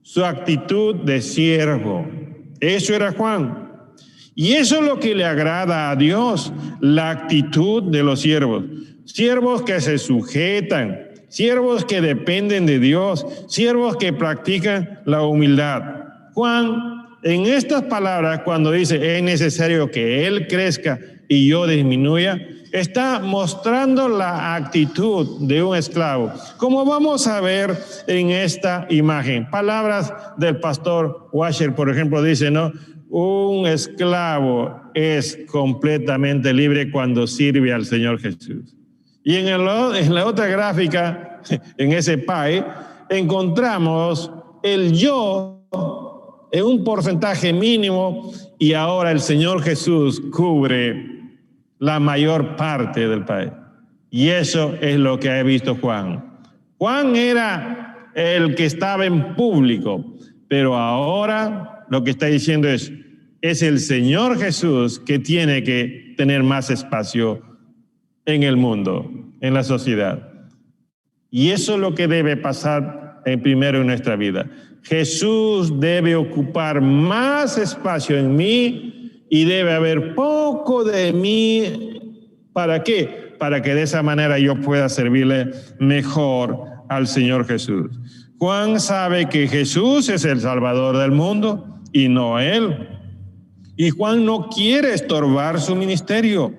Su actitud de siervo. Eso era Juan. Y eso es lo que le agrada a Dios, la actitud de los siervos. Siervos que se sujetan, siervos que dependen de Dios, siervos que practican la humildad. Juan, en estas palabras, cuando dice es necesario que Él crezca y yo disminuya, está mostrando la actitud de un esclavo. Como vamos a ver en esta imagen. Palabras del pastor Washer, por ejemplo, dice, ¿no? Un esclavo es completamente libre cuando sirve al Señor Jesús. Y en la otra gráfica, en ese pie, encontramos el yo en un porcentaje mínimo y ahora el Señor Jesús cubre la mayor parte del país. Y eso es lo que ha visto Juan. Juan era el que estaba en público, pero ahora lo que está diciendo es el Señor Jesús que tiene que tener más espacio en el mundo, en la sociedad. Y eso es lo que debe pasar primero en nuestra vida. Jesús debe ocupar más espacio en mí y debe haber poco de mí. ¿Para qué? Para que de esa manera yo pueda servirle mejor al Señor Jesús. Juan sabe que Jesús es el Salvador del mundo y no él. Y Juan no quiere estorbar su ministerio.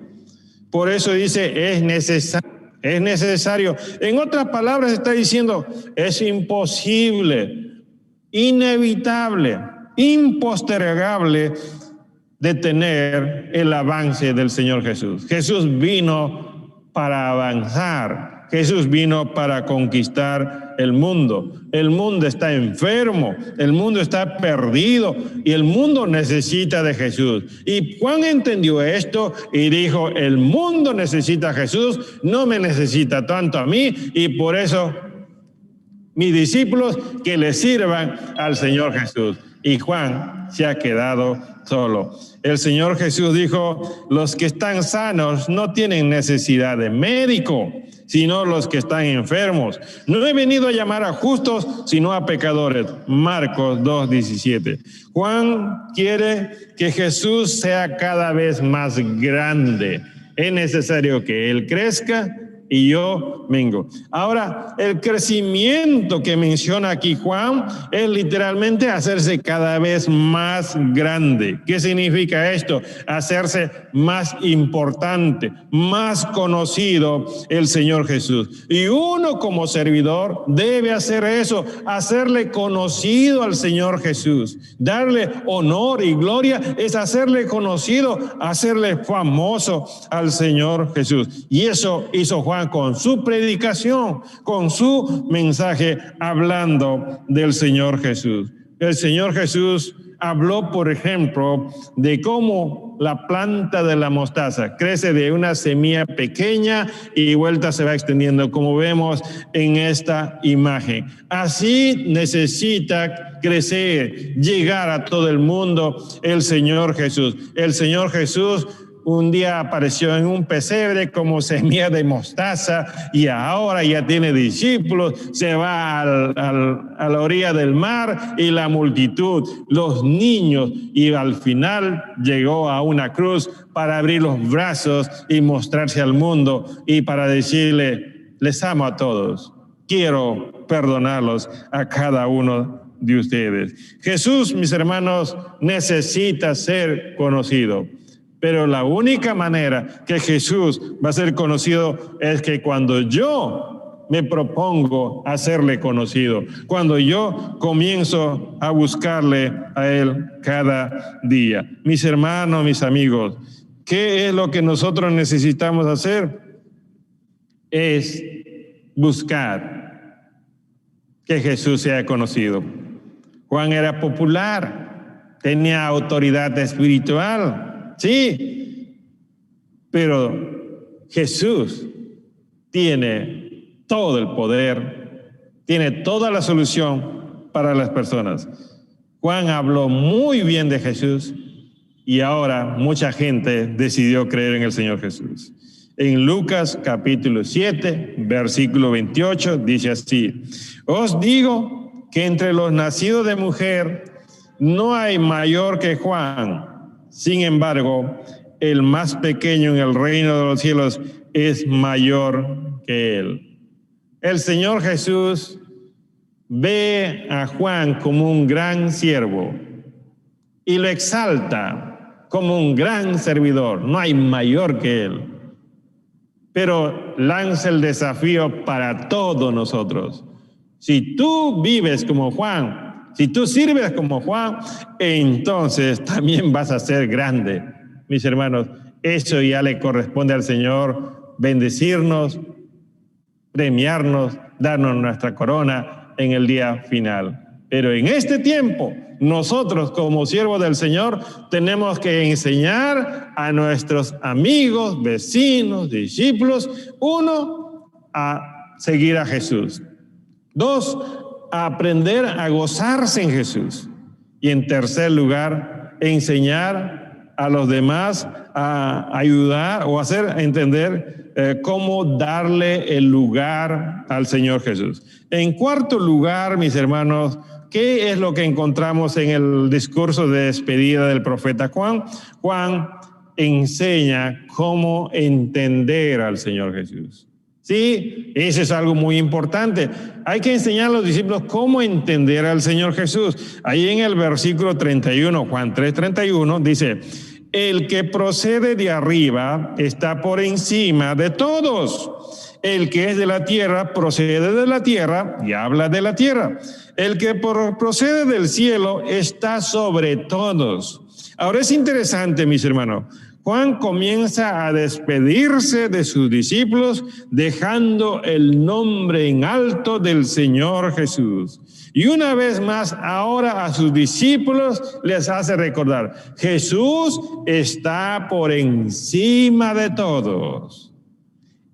Por eso dice, es necesario. En otras palabras está diciendo, es imposible, inevitable, impostergable detener el avance del Señor Jesús. Jesús vino para avanzar. Jesús vino para conquistar el mundo. El mundo está enfermo, el mundo está perdido y el mundo necesita de Jesús. Y Juan entendió esto y dijo, el mundo necesita a Jesús, no me necesita tanto a mí y por eso mis discípulos que le sirvan al Señor Jesús. Y Juan se ha quedado solo. El Señor Jesús dijo, los que están sanos no tienen necesidad de médico, sino los que están enfermos. No he venido a llamar a justos, sino a pecadores. Marcos 2:17. Juan quiere que Jesús sea cada vez más grande. Es necesario que Él crezca y yo vengo. Ahora, el crecimiento que menciona aquí Juan es literalmente hacerse cada vez más grande. ¿Qué significa esto? Hacerse más importante, más conocido el Señor Jesús. Y uno como servidor debe hacer eso, hacerle conocido al Señor Jesús. Darle honor y gloria es hacerle conocido, hacerle famoso al Señor Jesús. Y eso hizo Juan con su predicación, con su mensaje, hablando del Señor Jesús. El Señor Jesús habló, por ejemplo, de cómo la planta de la mostaza crece de una semilla pequeña y vuelta se va extendiendo, como vemos en esta imagen. Así necesita crecer, llegar a todo el mundo el Señor Jesús. El Señor Jesús un día apareció en un pesebre como semilla de mostaza y ahora ya tiene discípulos, se va a la orilla del mar y la multitud, los niños, y al final llegó a una cruz para abrir los brazos y mostrarse al mundo y para decirle: les amo a todos, quiero perdonarlos a cada uno de ustedes. Jesús, mis hermanos, necesita ser conocido. Pero la única manera que Jesús va a ser conocido es que cuando yo me propongo hacerle conocido, cuando yo comienzo a buscarle a Él cada día. Mis hermanos, mis amigos, ¿qué es lo que nosotros necesitamos hacer? Es buscar que Jesús sea conocido. Juan era popular, tenía autoridad espiritual. Sí, pero Jesús tiene todo el poder, tiene toda la solución para las personas. Juan habló muy bien de Jesús y ahora mucha gente decidió creer en el Señor Jesús. En Lucas capítulo 7, versículo 28, dice así: os digo que entre los nacidos de mujer no hay mayor que Juan. Sin embargo, el más pequeño en el reino de los cielos es mayor que él. El Señor Jesús ve a Juan como un gran siervo y lo exalta como un gran servidor. No hay mayor que él. Pero lanza el desafío para todos nosotros. Si tú vives como Juan, si tú sirves como Juan, entonces también vas a ser grande. Mis hermanos, eso ya le corresponde al Señor, bendecirnos, premiarnos, darnos nuestra corona en el día final. Pero en este tiempo, nosotros como siervos del Señor tenemos que enseñar a nuestros amigos, vecinos, discípulos, uno, a seguir a Jesús. Dos, a aprender a gozarse en Jesús. Y en tercer lugar, enseñar a los demás a ayudar o hacer entender cómo darle el lugar al Señor Jesús. En cuarto lugar, mis hermanos, ¿qué es lo que encontramos en el discurso de despedida del profeta Juan? Juan enseña cómo entender al Señor Jesús. Sí, eso es algo muy importante. Hay que enseñar a los discípulos cómo entender al Señor Jesús. Ahí en el versículo 31, Juan 3:31, dice: el que procede de arriba está por encima de todos. El que es de la tierra procede de la tierra y habla de la tierra. El que procede del cielo está sobre todos. Ahora es interesante, mis hermanos. Juan comienza a despedirse de sus discípulos dejando el nombre en alto del Señor Jesús. Y una vez más, ahora a sus discípulos les hace recordar: Jesús está por encima de todos.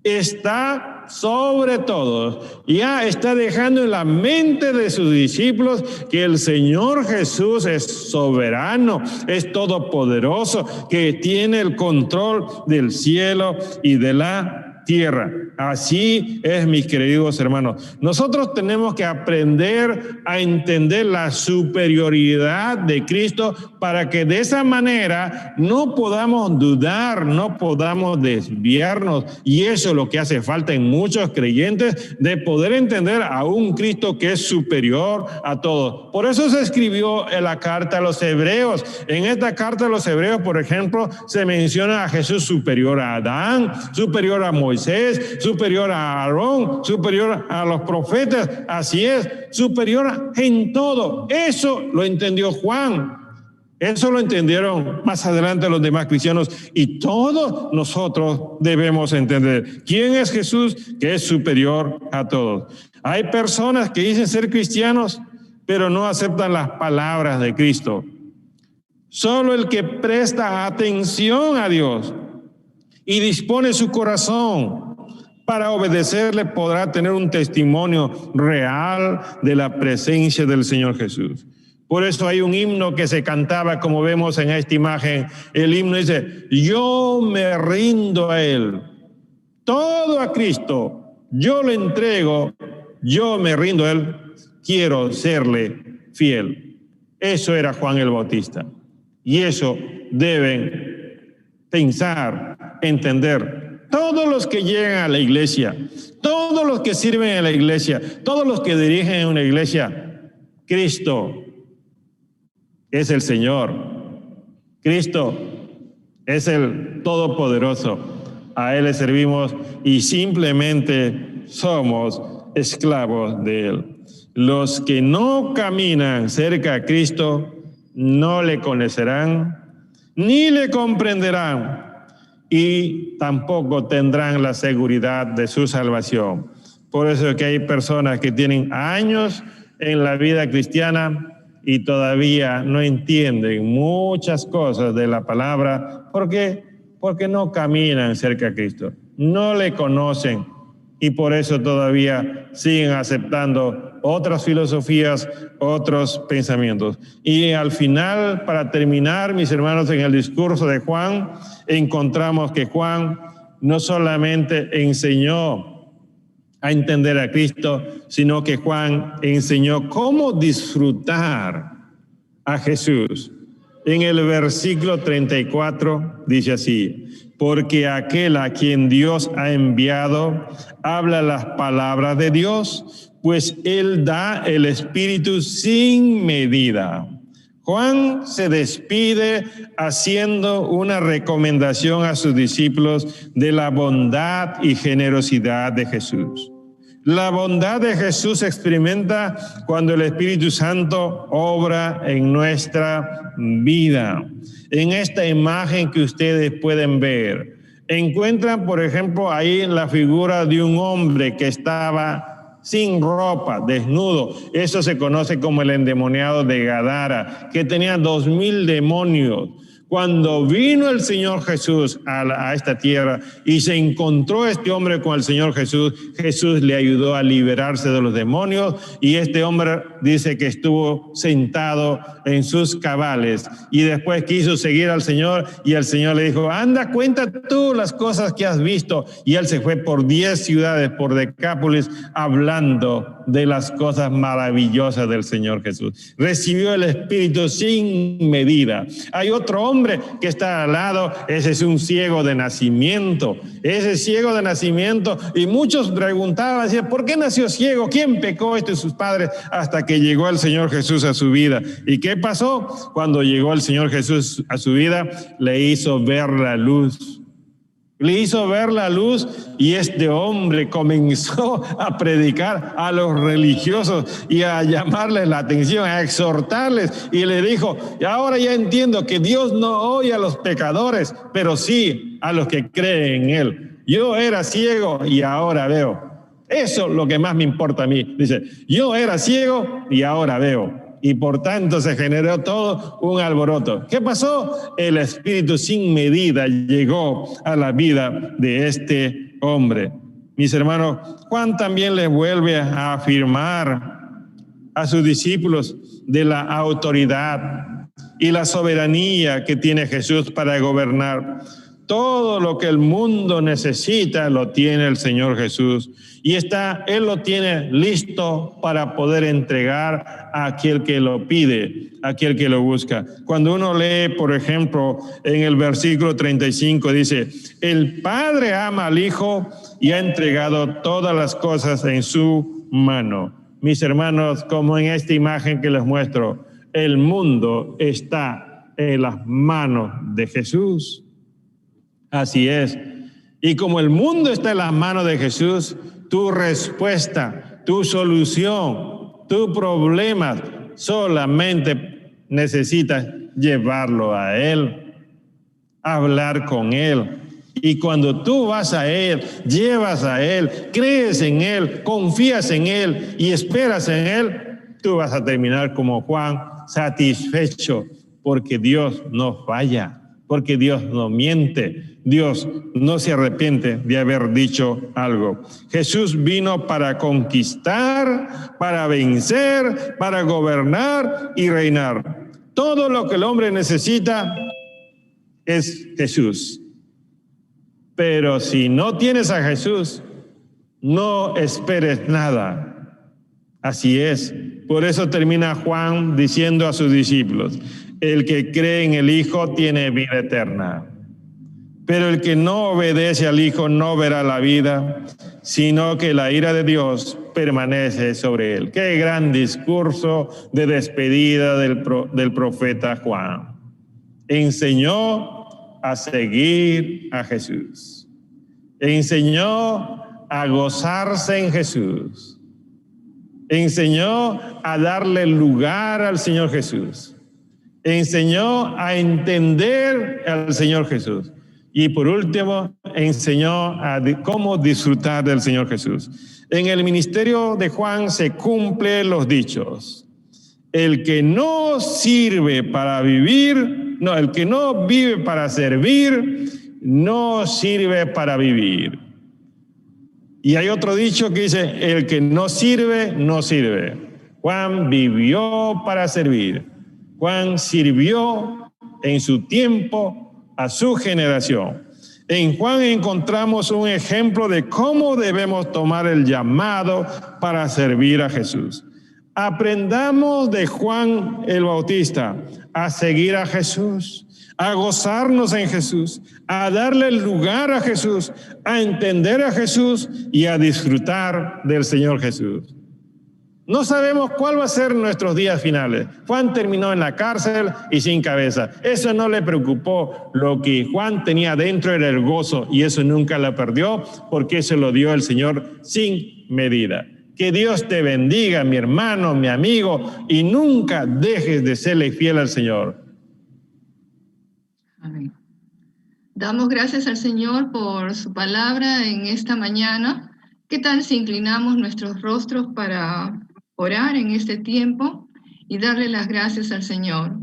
Está sobre todos. Ya está dejando en la mente de sus discípulos que el Señor Jesús es soberano, es todopoderoso, que tiene el control del cielo y de la tierra. Así es, mis queridos hermanos. Nosotros tenemos que aprender a entender la superioridad de Cristo para que de esa manera no podamos dudar, no podamos desviarnos. Y eso es lo que hace falta en muchos creyentes, de poder entender a un Cristo que es superior a todos. Por eso se escribió en la carta a los Hebreos. En esta carta a los Hebreos, por ejemplo, se menciona a Jesús superior a Adán, superior a Moisés, superior a Aarón, superior a los profetas. Así es, superior en todo. Eso lo entendió Juan. Eso lo entendieron más adelante los demás cristianos, y todos nosotros debemos entender quién es Jesús, que es superior a todos. Hay personas que dicen ser cristianos, pero no aceptan las palabras de Cristo. Solo el que presta atención a Dios y dispone su corazón para obedecerle podrá tener un testimonio real de la presencia del Señor Jesús. Por eso hay un himno que se cantaba, como vemos en esta imagen. El himno dice: yo me rindo a Él, todo a Cristo, yo le entrego, yo me rindo a Él, quiero serle fiel. Eso era Juan el Bautista. Y eso deben pensar, entender todos los que llegan a la iglesia, todos los que sirven en la iglesia, todos los que dirigen una iglesia. Cristo es el Señor. Cristo es el Todopoderoso. A Él le servimos y simplemente somos esclavos de Él. Los que no caminan cerca a Cristo no le conocerán, ni le comprenderán, y tampoco tendrán la seguridad de su salvación. Por eso es que hay personas que tienen años en la vida cristiana y todavía no entienden muchas cosas de la palabra. ¿Por qué? Porque no caminan cerca a Cristo, no le conocen, y por eso todavía siguen aceptando otras filosofías, otros pensamientos. Y al final, para terminar, mis hermanos, en el discurso de Juan, encontramos que Juan no solamente enseñó a entender a Cristo, sino que Juan enseñó cómo disfrutar a Jesús. En el versículo 34 dice así: porque aquel a quien Dios ha enviado habla las palabras de Dios, pues Él da el Espíritu sin medida. Juan se despide haciendo una recomendación a sus discípulos de la bondad y generosidad de Jesús. La bondad de Jesús se experimenta cuando el Espíritu Santo obra en nuestra vida. En esta imagen que ustedes pueden ver, encuentran, por ejemplo, ahí la figura de un hombre que estaba sin ropa, desnudo. Eso se conoce como el endemoniado de Gadara, que tenía 2000 demonios. Cuando vino el Señor Jesús a esta tierra y se encontró este hombre con el Señor Jesús, Jesús le ayudó a liberarse de los demonios, y este hombre dice que estuvo sentado en sus cabales y después quiso seguir al Señor, y el Señor le dijo: anda, cuenta tú las cosas que has visto. Y él se fue por 10 ciudades, por Decápolis, hablando de las cosas maravillosas del Señor Jesús. Recibió el Espíritu sin medida. Hay otro hombre que está al lado, ese es un ciego de nacimiento. Ese ciego de nacimiento, y muchos preguntaban, decían: ¿por qué nació ciego? ¿Quién pecó, este y sus padres? Hasta que llegó el Señor Jesús a su vida. ¿Y qué pasó? Cuando llegó el Señor Jesús a su vida, le hizo ver la luz. Le hizo ver la luz, y este hombre comenzó a predicar a los religiosos y a llamarles la atención, a exhortarles, y le dijo: y ahora ya entiendo que Dios no oye a los pecadores, pero sí a los que creen en Él. Yo era ciego y ahora veo. Eso es lo que más me importa a mí. Dice: yo era ciego y ahora veo. Y por tanto se generó todo un alboroto. ¿Qué pasó? El Espíritu sin medida llegó a la vida de este hombre. Mis hermanos, Juan también le vuelve a afirmar a sus discípulos de la autoridad y la soberanía que tiene Jesús para gobernar. Todo lo que el mundo necesita lo tiene el Señor Jesús, y Él lo tiene listo para poder entregar a aquel que lo pide, a aquel que lo busca. Cuando uno lee, por ejemplo, en el versículo 35 dice: el Padre ama al Hijo y ha entregado todas las cosas en su mano. Mis hermanos, como en esta imagen que les muestro, el mundo está en las manos de Jesús. Así es. Y como el mundo está en las manos de Jesús, tu respuesta, tu solución, tu problema, solamente necesitas llevarlo a Él, hablar con Él. Y cuando tú vas a Él, llevas a Él, crees en Él, confías en Él y esperas en Él, tú vas a terminar como Juan, satisfecho, porque Dios no falla. porque Dios no miente. Dios no se arrepiente de haber dicho algo. Jesús vino para conquistar, para vencer, para gobernar y reinar. Todo lo que el hombre necesita es Jesús. Pero si no tienes a Jesús, no esperes nada. Así es. Por eso termina Juan diciendo a sus discípulos: el que cree en el Hijo tiene vida eterna. Pero el que no obedece al Hijo no verá la vida, sino que la ira de Dios permanece sobre él. Qué gran discurso de despedida del profeta Juan. Enseñó a seguir a Jesús. Enseñó a gozarse en Jesús. Enseñó a darle lugar al Señor Jesús. Enseñó a entender al Señor Jesús. Y por último, enseñó cómo disfrutar del Señor Jesús. En el ministerio de Juan se cumplen los dichos: el que no sirve para vivir, no, el que no vive para servir, no sirve para vivir. Y hay otro dicho que dice: el que no sirve, no sirve. Juan vivió para servir. Juan sirvió en su tiempo a su generación. En Juan encontramos un ejemplo de cómo debemos tomar el llamado para servir a Jesús. Aprendamos de Juan el Bautista a seguir a Jesús, a gozarnos en Jesús, a darle lugar a Jesús, a entender a Jesús y a disfrutar del Señor Jesús. No sabemos cuál va a ser nuestros días finales. Juan terminó en la cárcel y sin cabeza. Eso no le preocupó. Lo que Juan tenía dentro era el gozo, y eso nunca lo perdió, porque eso lo dio el Señor sin medida. Que Dios te bendiga, mi hermano, mi amigo, y nunca dejes de serle fiel al Señor. Amén. Damos gracias al Señor por su palabra en esta mañana. ¿Qué tal si inclinamos nuestros rostros para orar en este tiempo y darle las gracias al Señor?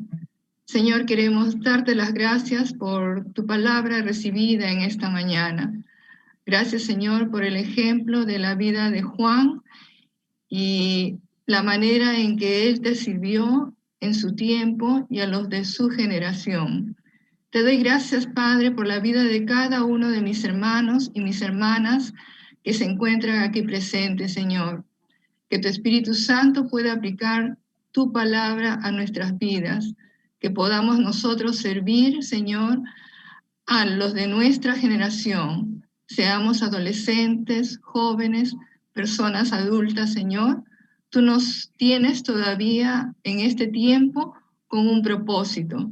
Señor, queremos darte las gracias por tu palabra recibida en esta mañana. Gracias, Señor, por el ejemplo de la vida de Juan y la manera en que él te sirvió en su tiempo y a los de su generación. Te doy gracias, Padre, por la vida de cada uno de mis hermanos y mis hermanas que se encuentran aquí presentes, Señor. Que tu Espíritu Santo pueda aplicar tu palabra a nuestras vidas, que podamos nosotros servir, Señor, a los de nuestra generación, seamos adolescentes, jóvenes, personas adultas, Señor. Tú nos tienes todavía en este tiempo con un propósito.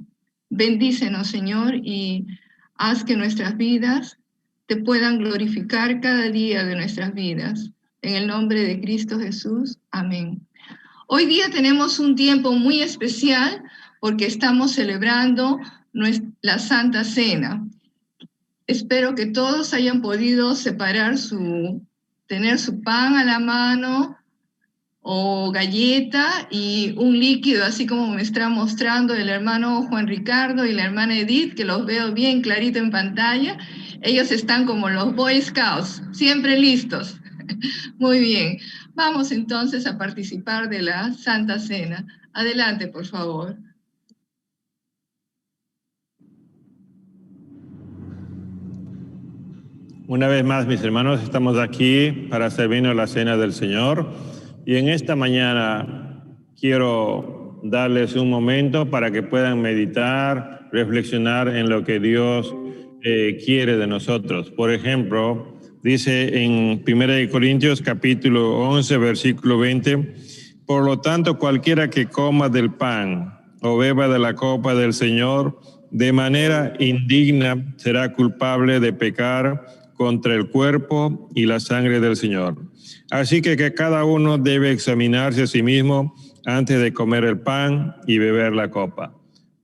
Bendícenos, Señor, y haz que nuestras vidas te puedan glorificar cada día de nuestras vidas. En el nombre de Cristo Jesús, amén. Hoy día tenemos un tiempo muy especial porque estamos celebrando la Santa Cena. Espero que todos hayan podido tener su pan a la mano o galleta y un líquido, así como me está mostrando el hermano Juan Ricardo y la hermana Edith, que los veo bien clarito en pantalla. Ellos están como los Boy Scouts, siempre listos. Muy bien, vamos entonces a participar de la Santa Cena. Adelante, por favor. Una vez más, mis hermanos, estamos aquí para servirnos la Cena del Señor. Y en esta mañana quiero darles un momento para que puedan meditar, reflexionar en lo que Dios quiere de nosotros. Por ejemplo, dice en 1 Corintios capítulo 11, versículo 20, por lo tanto, cualquiera que coma del pan o beba de la copa del Señor de manera indigna será culpable de pecar contra el cuerpo y la sangre del Señor. Así que cada uno debe examinarse a sí mismo antes de comer el pan y beber la copa.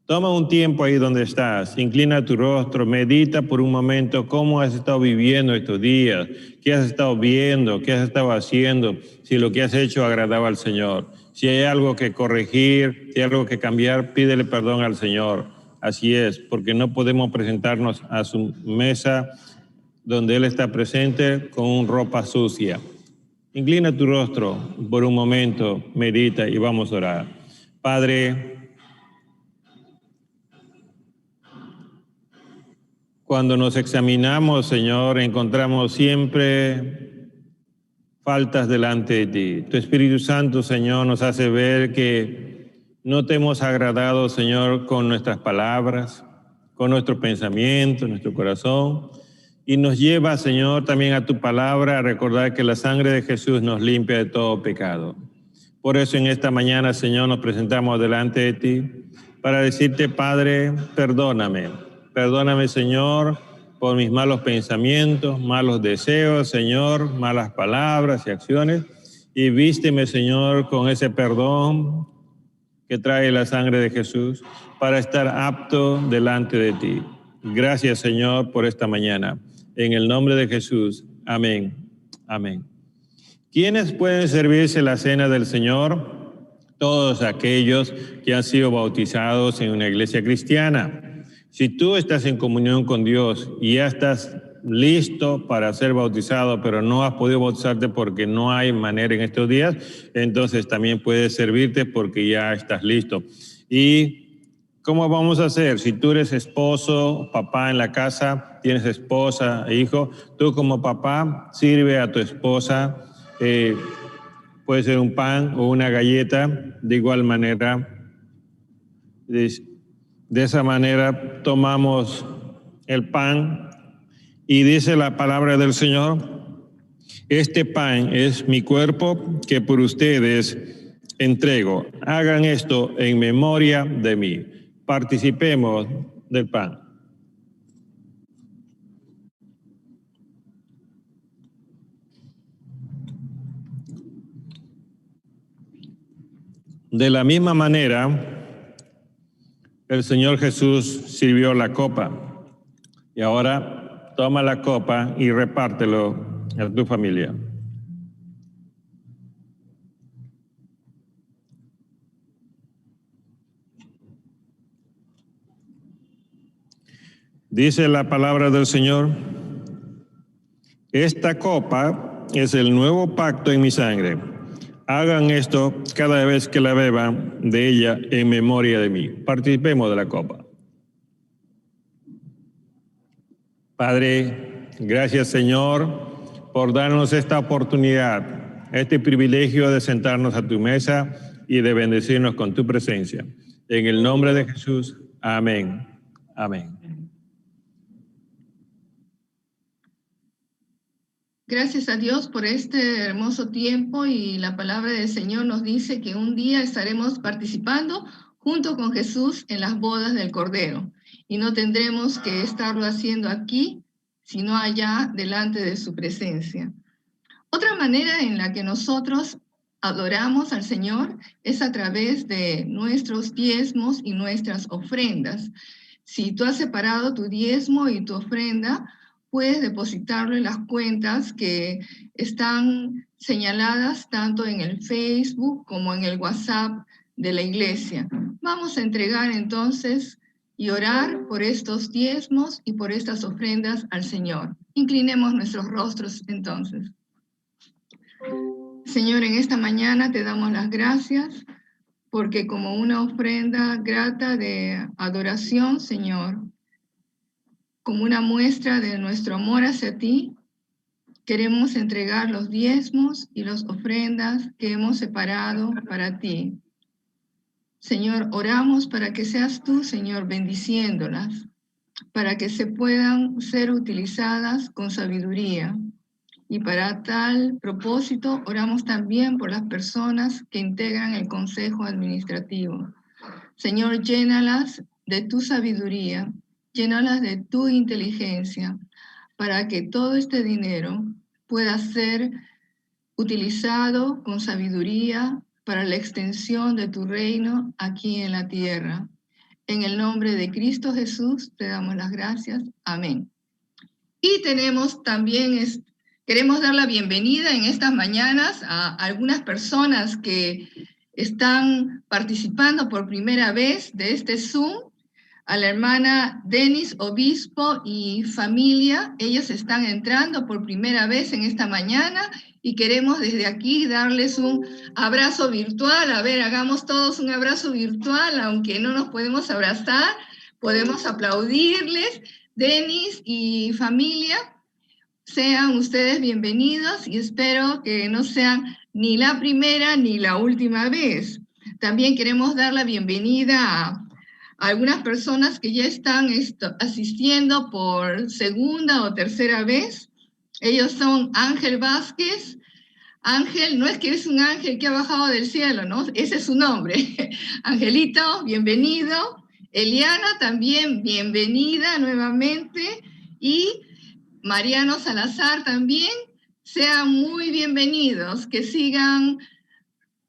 Toma un tiempo ahí donde estás, inclina tu rostro, medita por un momento cómo has estado viviendo estos días, qué has estado viendo, qué has estado haciendo, si lo que has hecho agradaba al Señor. Si hay algo que corregir, si hay algo que cambiar, pídele perdón al Señor. Así es, porque no podemos presentarnos a su mesa donde Él está presente con ropa sucia. Inclina tu rostro por un momento, medita y vamos a orar. Padre, cuando nos examinamos, Señor, encontramos siempre faltas delante de ti. Tu Espíritu Santo, Señor, nos hace ver que no te hemos agradado, Señor, con nuestras palabras, con nuestro pensamiento, nuestro corazón. Y nos lleva, Señor, también a tu palabra a recordar que la sangre de Jesús nos limpia de todo pecado. Por eso en esta mañana, Señor, nos presentamos delante de ti para decirte, Padre, perdóname. Perdóname, Señor, por mis malos pensamientos, malos deseos, Señor, malas palabras y acciones. Y vísteme, Señor, con ese perdón que trae la sangre de Jesús para estar apto delante de ti. Gracias, Señor, por esta mañana. En el nombre de Jesús. Amén. Amén. ¿Quiénes pueden servirse la cena del Señor? Todos aquellos que han sido bautizados en una iglesia cristiana. Si tú estás en comunión con Dios y ya estás listo para ser bautizado, pero no has podido bautizarte porque no hay manera en estos días, entonces también puedes servirte porque ya estás listo. Y ¿cómo vamos a hacer? Si tú eres esposo, papá en la casa, tienes esposa, hijo, tú como papá sirve a tu esposa, puede ser un pan o una galleta, de igual manera. De esa manera tomamos el pan y dice la palabra del Señor, este pan es mi cuerpo que por ustedes entrego. Hagan esto en memoria de mí. Participemos del pan. De la misma manera, el Señor Jesús sirvió la copa. Y ahora toma la copa y repártelo a tu familia. Dice la palabra del Señor, esta copa es el nuevo pacto en mi sangre. Hagan esto cada vez que la beban de ella en memoria de mí. Participemos de la copa. Padre, gracias, Señor, por darnos esta oportunidad, este privilegio de sentarnos a tu mesa y de bendecirnos con tu presencia. En el nombre de Jesús, amén. Amén. Gracias a Dios por este hermoso tiempo, y la palabra del Señor nos dice que un día estaremos participando junto con Jesús en las bodas del Cordero, y no tendremos que estarlo haciendo aquí, sino allá delante de su presencia. Otra manera en la que nosotros adoramos al Señor es a través de nuestros diezmos y nuestras ofrendas. Si tú has separado tu diezmo y tu ofrenda, puedes depositarlo en las cuentas que están señaladas tanto en el Facebook como en el WhatsApp de la iglesia. Vamos a entregar entonces y orar por estos diezmos y por estas ofrendas al Señor. Inclinemos nuestros rostros entonces. Señor, en esta mañana te damos las gracias porque como una ofrenda grata de adoración, Señor, como una muestra de nuestro amor hacia ti, queremos entregar los diezmos y las ofrendas que hemos separado para ti. Señor, oramos para que seas tú, Señor, bendiciéndolas, para que se puedan ser utilizadas con sabiduría. Y para tal propósito, oramos también por las personas que integran el Consejo Administrativo. Señor, llénalas de tu sabiduría, llénalas de tu inteligencia, para que todo este dinero pueda ser utilizado con sabiduría para la extensión de tu reino aquí en la tierra. En el nombre de Cristo Jesús te damos las gracias. Amén. Y tenemos también, queremos dar la bienvenida en estas mañanas a algunas personas que están participando por primera vez de este Zoom. a la hermana Denis Obispo y familia. Ellos están entrando por primera vez en esta mañana y queremos desde aquí darles un abrazo virtual. A ver, hagamos todos un abrazo virtual, aunque no nos podemos abrazar, podemos aplaudirles. Denis y familia, sean ustedes bienvenidos y espero que no sean ni la primera ni la última vez. También queremos dar la bienvenida a algunas personas que ya están asistiendo por segunda o tercera vez. Ellos son Ángel Vázquez. Ángel, no es que es un ángel que ha bajado del cielo, ¿no? Ese es su nombre. Angelito, bienvenido. Eliana, también bienvenida nuevamente. Y Mariano Salazar también. Sean muy bienvenidos, que sigan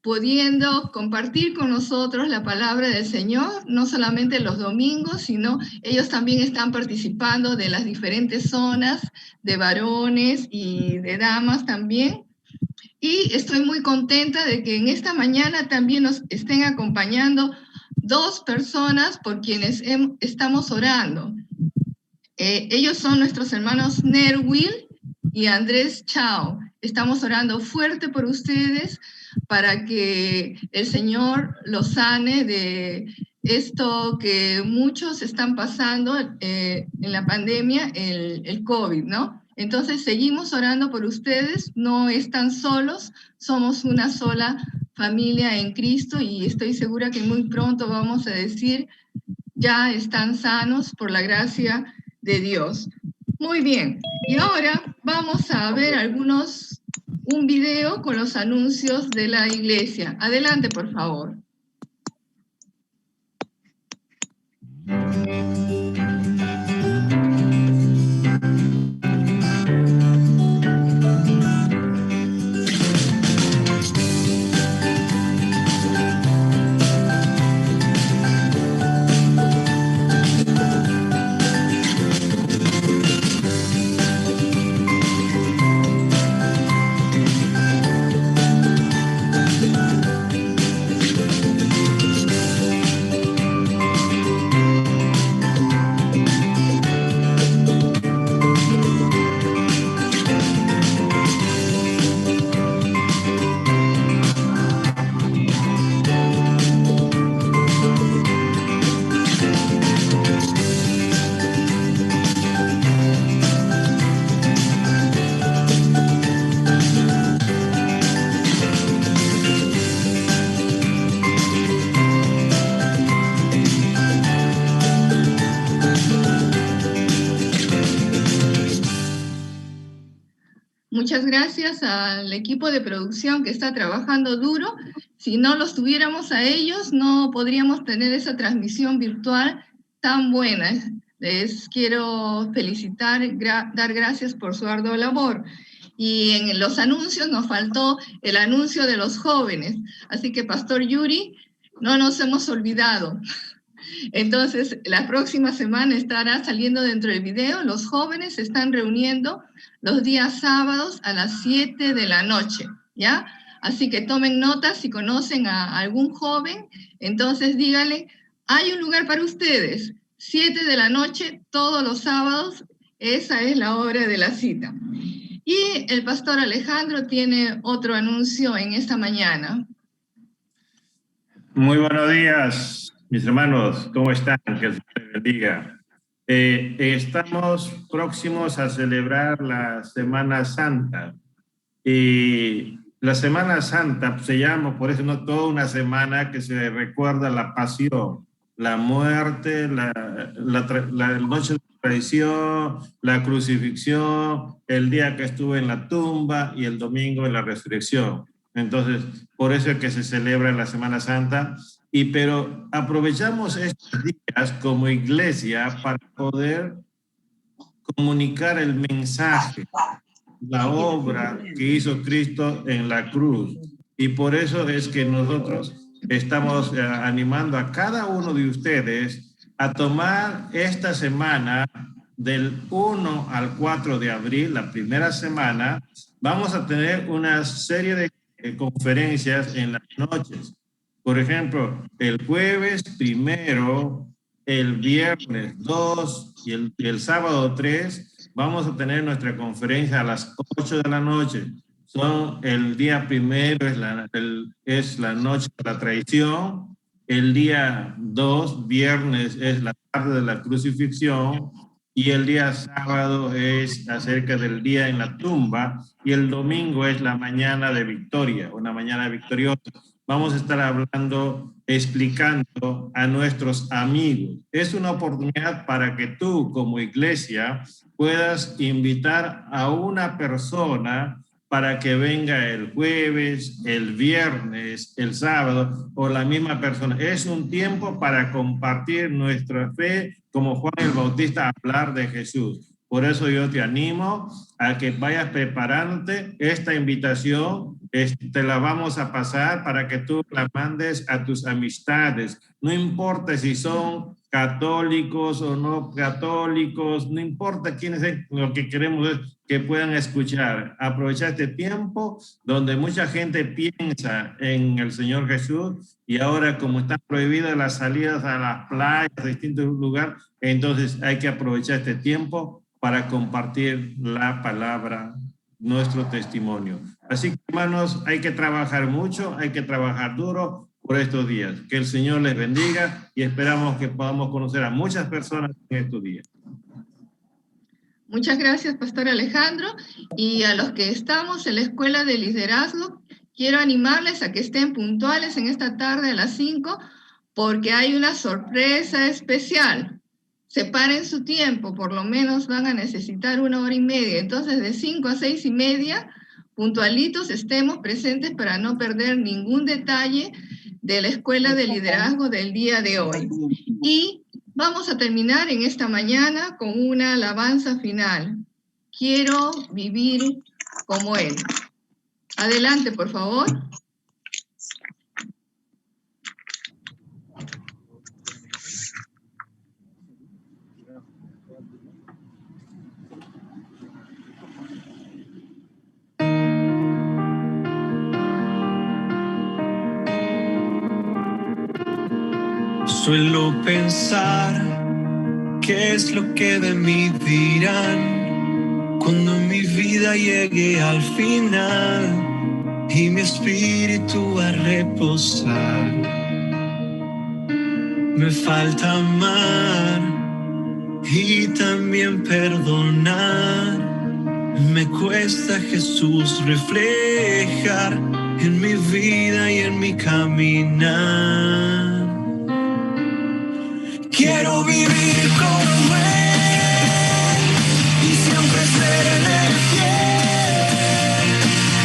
pudiendo compartir con nosotros la palabra del Señor, no solamente los domingos, sino ellos también están participando de las diferentes zonas de varones y de damas también. Y estoy muy contenta de que en esta mañana también nos estén acompañando 2 personas por quienes estamos orando. Ellos son nuestros hermanos Nerwil y Andrés Chao. Estamos orando fuerte por ustedes para que el Señor los sane de esto que muchos están pasando en la pandemia, el COVID, ¿no? Entonces seguimos orando por ustedes, no están solos, somos una sola familia en Cristo y estoy segura que muy pronto vamos a decir, ya están sanos por la gracia de Dios. Muy bien, y ahora vamos a ver un video con los anuncios de la iglesia. Adelante, por favor. Muchas gracias al equipo de producción que está trabajando duro. Si no los tuviéramos a ellos, no podríamos tener esa transmisión virtual tan buena. Les quiero felicitar, dar gracias por su ardua labor. Y en los anuncios nos faltó el anuncio de los jóvenes. Así que, Pastor Yuri, no nos hemos olvidado. Entonces, la próxima semana estará saliendo dentro del video. Los jóvenes se están reuniendo los días sábados a las 7 de la noche, ¿ya? Así que tomen nota, si conocen a algún joven, entonces díganle, hay un lugar para ustedes, 7 de la noche, todos los sábados, esa es la hora de la cita. Y el pastor Alejandro tiene otro anuncio en esta mañana. Muy buenos días, mis hermanos, ¿cómo están? Que el Señor les bendiga. Estamos próximos a celebrar la Semana Santa. Y la Semana Santa se llama, por eso no toda una semana que se recuerda la pasión, la muerte, la noche de la traición, la crucifixión, el día que estuve en la tumba y el domingo en la resurrección. Entonces, por eso es que se celebra la Semana Santa. Pero aprovechamos estos días como iglesia para poder comunicar el mensaje, la obra que hizo Cristo en la cruz. Y por eso es que nosotros estamos animando a cada uno de ustedes a tomar esta semana del 1 al 4 de abril, la primera semana. Vamos a tener una serie de conferencias en las noches. Por ejemplo, el jueves 1 el viernes 2 y el sábado 3 vamos a tener nuestra conferencia a las 8 de la noche. El día primero es la noche de la traición, el día 2, viernes, es la tarde de la crucifixión, y el día sábado es acerca del día en la tumba, y el domingo es la mañana de victoria, una mañana victoriosa. Vamos a estar hablando, explicando a nuestros amigos. Es una oportunidad para que tú, como iglesia, puedas invitar a una persona para que venga el jueves, el viernes, el sábado, o la misma persona. Es un tiempo para compartir nuestra fe, como Juan el Bautista, hablar de Jesús. Por eso yo te animo a que vayas preparándote. Esta invitación te la vamos a pasar para que tú la mandes a tus amistades. No importa si son católicos o no católicos, no importa quiénes son, lo que queremos es que puedan escuchar. Aprovechar este tiempo donde mucha gente piensa en el Señor Jesús, y ahora como están prohibidas las salidas a las playas, a distintos lugares, entonces hay que aprovechar este tiempo para compartir la palabra, nuestro testimonio. Así que, hermanos, hay que trabajar mucho, hay que trabajar duro por estos días. Que el Señor les bendiga y esperamos que podamos conocer a muchas personas en estos días. Muchas gracias, Pastor Alejandro. Y a los que estamos en la Escuela de Liderazgo, quiero animarles a que estén puntuales en esta tarde a las 5, porque hay una sorpresa especial. Separen su tiempo, por lo menos van a necesitar 1 hora y media. Entonces, de 5 a 6 y media, puntualitos, estemos presentes para no perder ningún detalle de la Escuela de Liderazgo del día de hoy. Y vamos a terminar en esta mañana con una alabanza final. Quiero vivir como Él. Adelante, por favor. Suelo pensar qué es lo que de mí dirán cuando mi vida llegue al final y mi espíritu a reposar. Me falta amar y también perdonar. Me cuesta, Jesús, reflejar en mi vida y en mi caminar. Quiero vivir como Él y siempre serle fiel,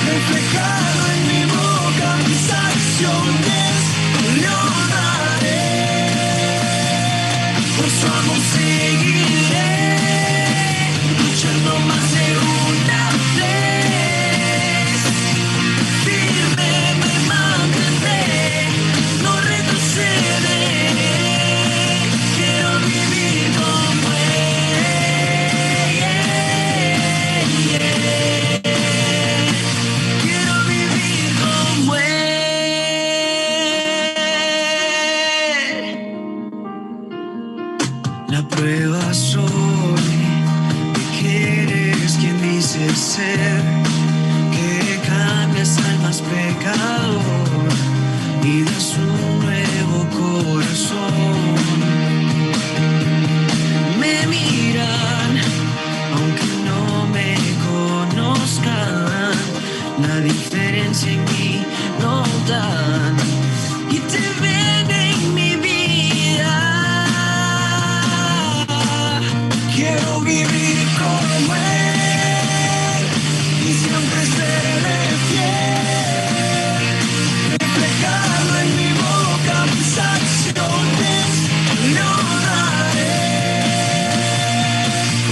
reflejado en mi boca, mis acciones le honraré, por su amor seguiré, luchando más de una vez, firme me mantendré, no retrocederé. Prueba soy que eres quien dices ser, que cambias al más pecador y das un nuevo corazón. Me miran aunque no me conozcan, la diferencia en mí notan y te ven en mi vida. Quiero vivir como Él y siempre serle fiel, reflejado en mi boca, mis acciones le honraré,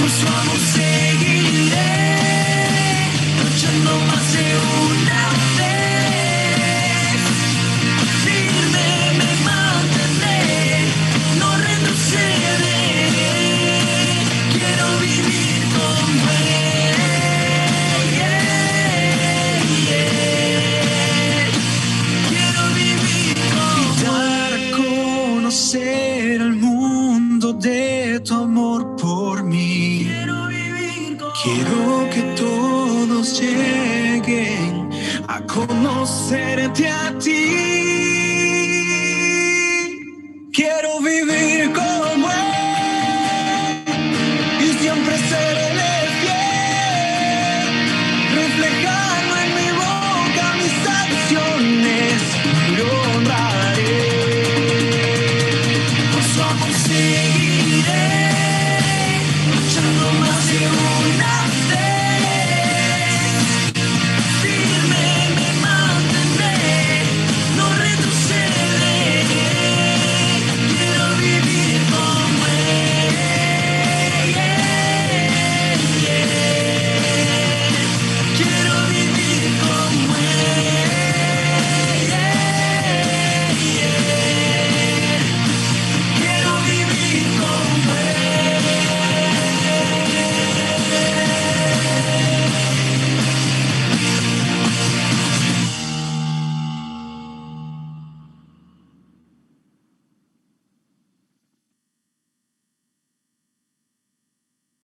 por su amor seguiré, luchando más de una vez, firme a conocerte a ti. Quiero vivir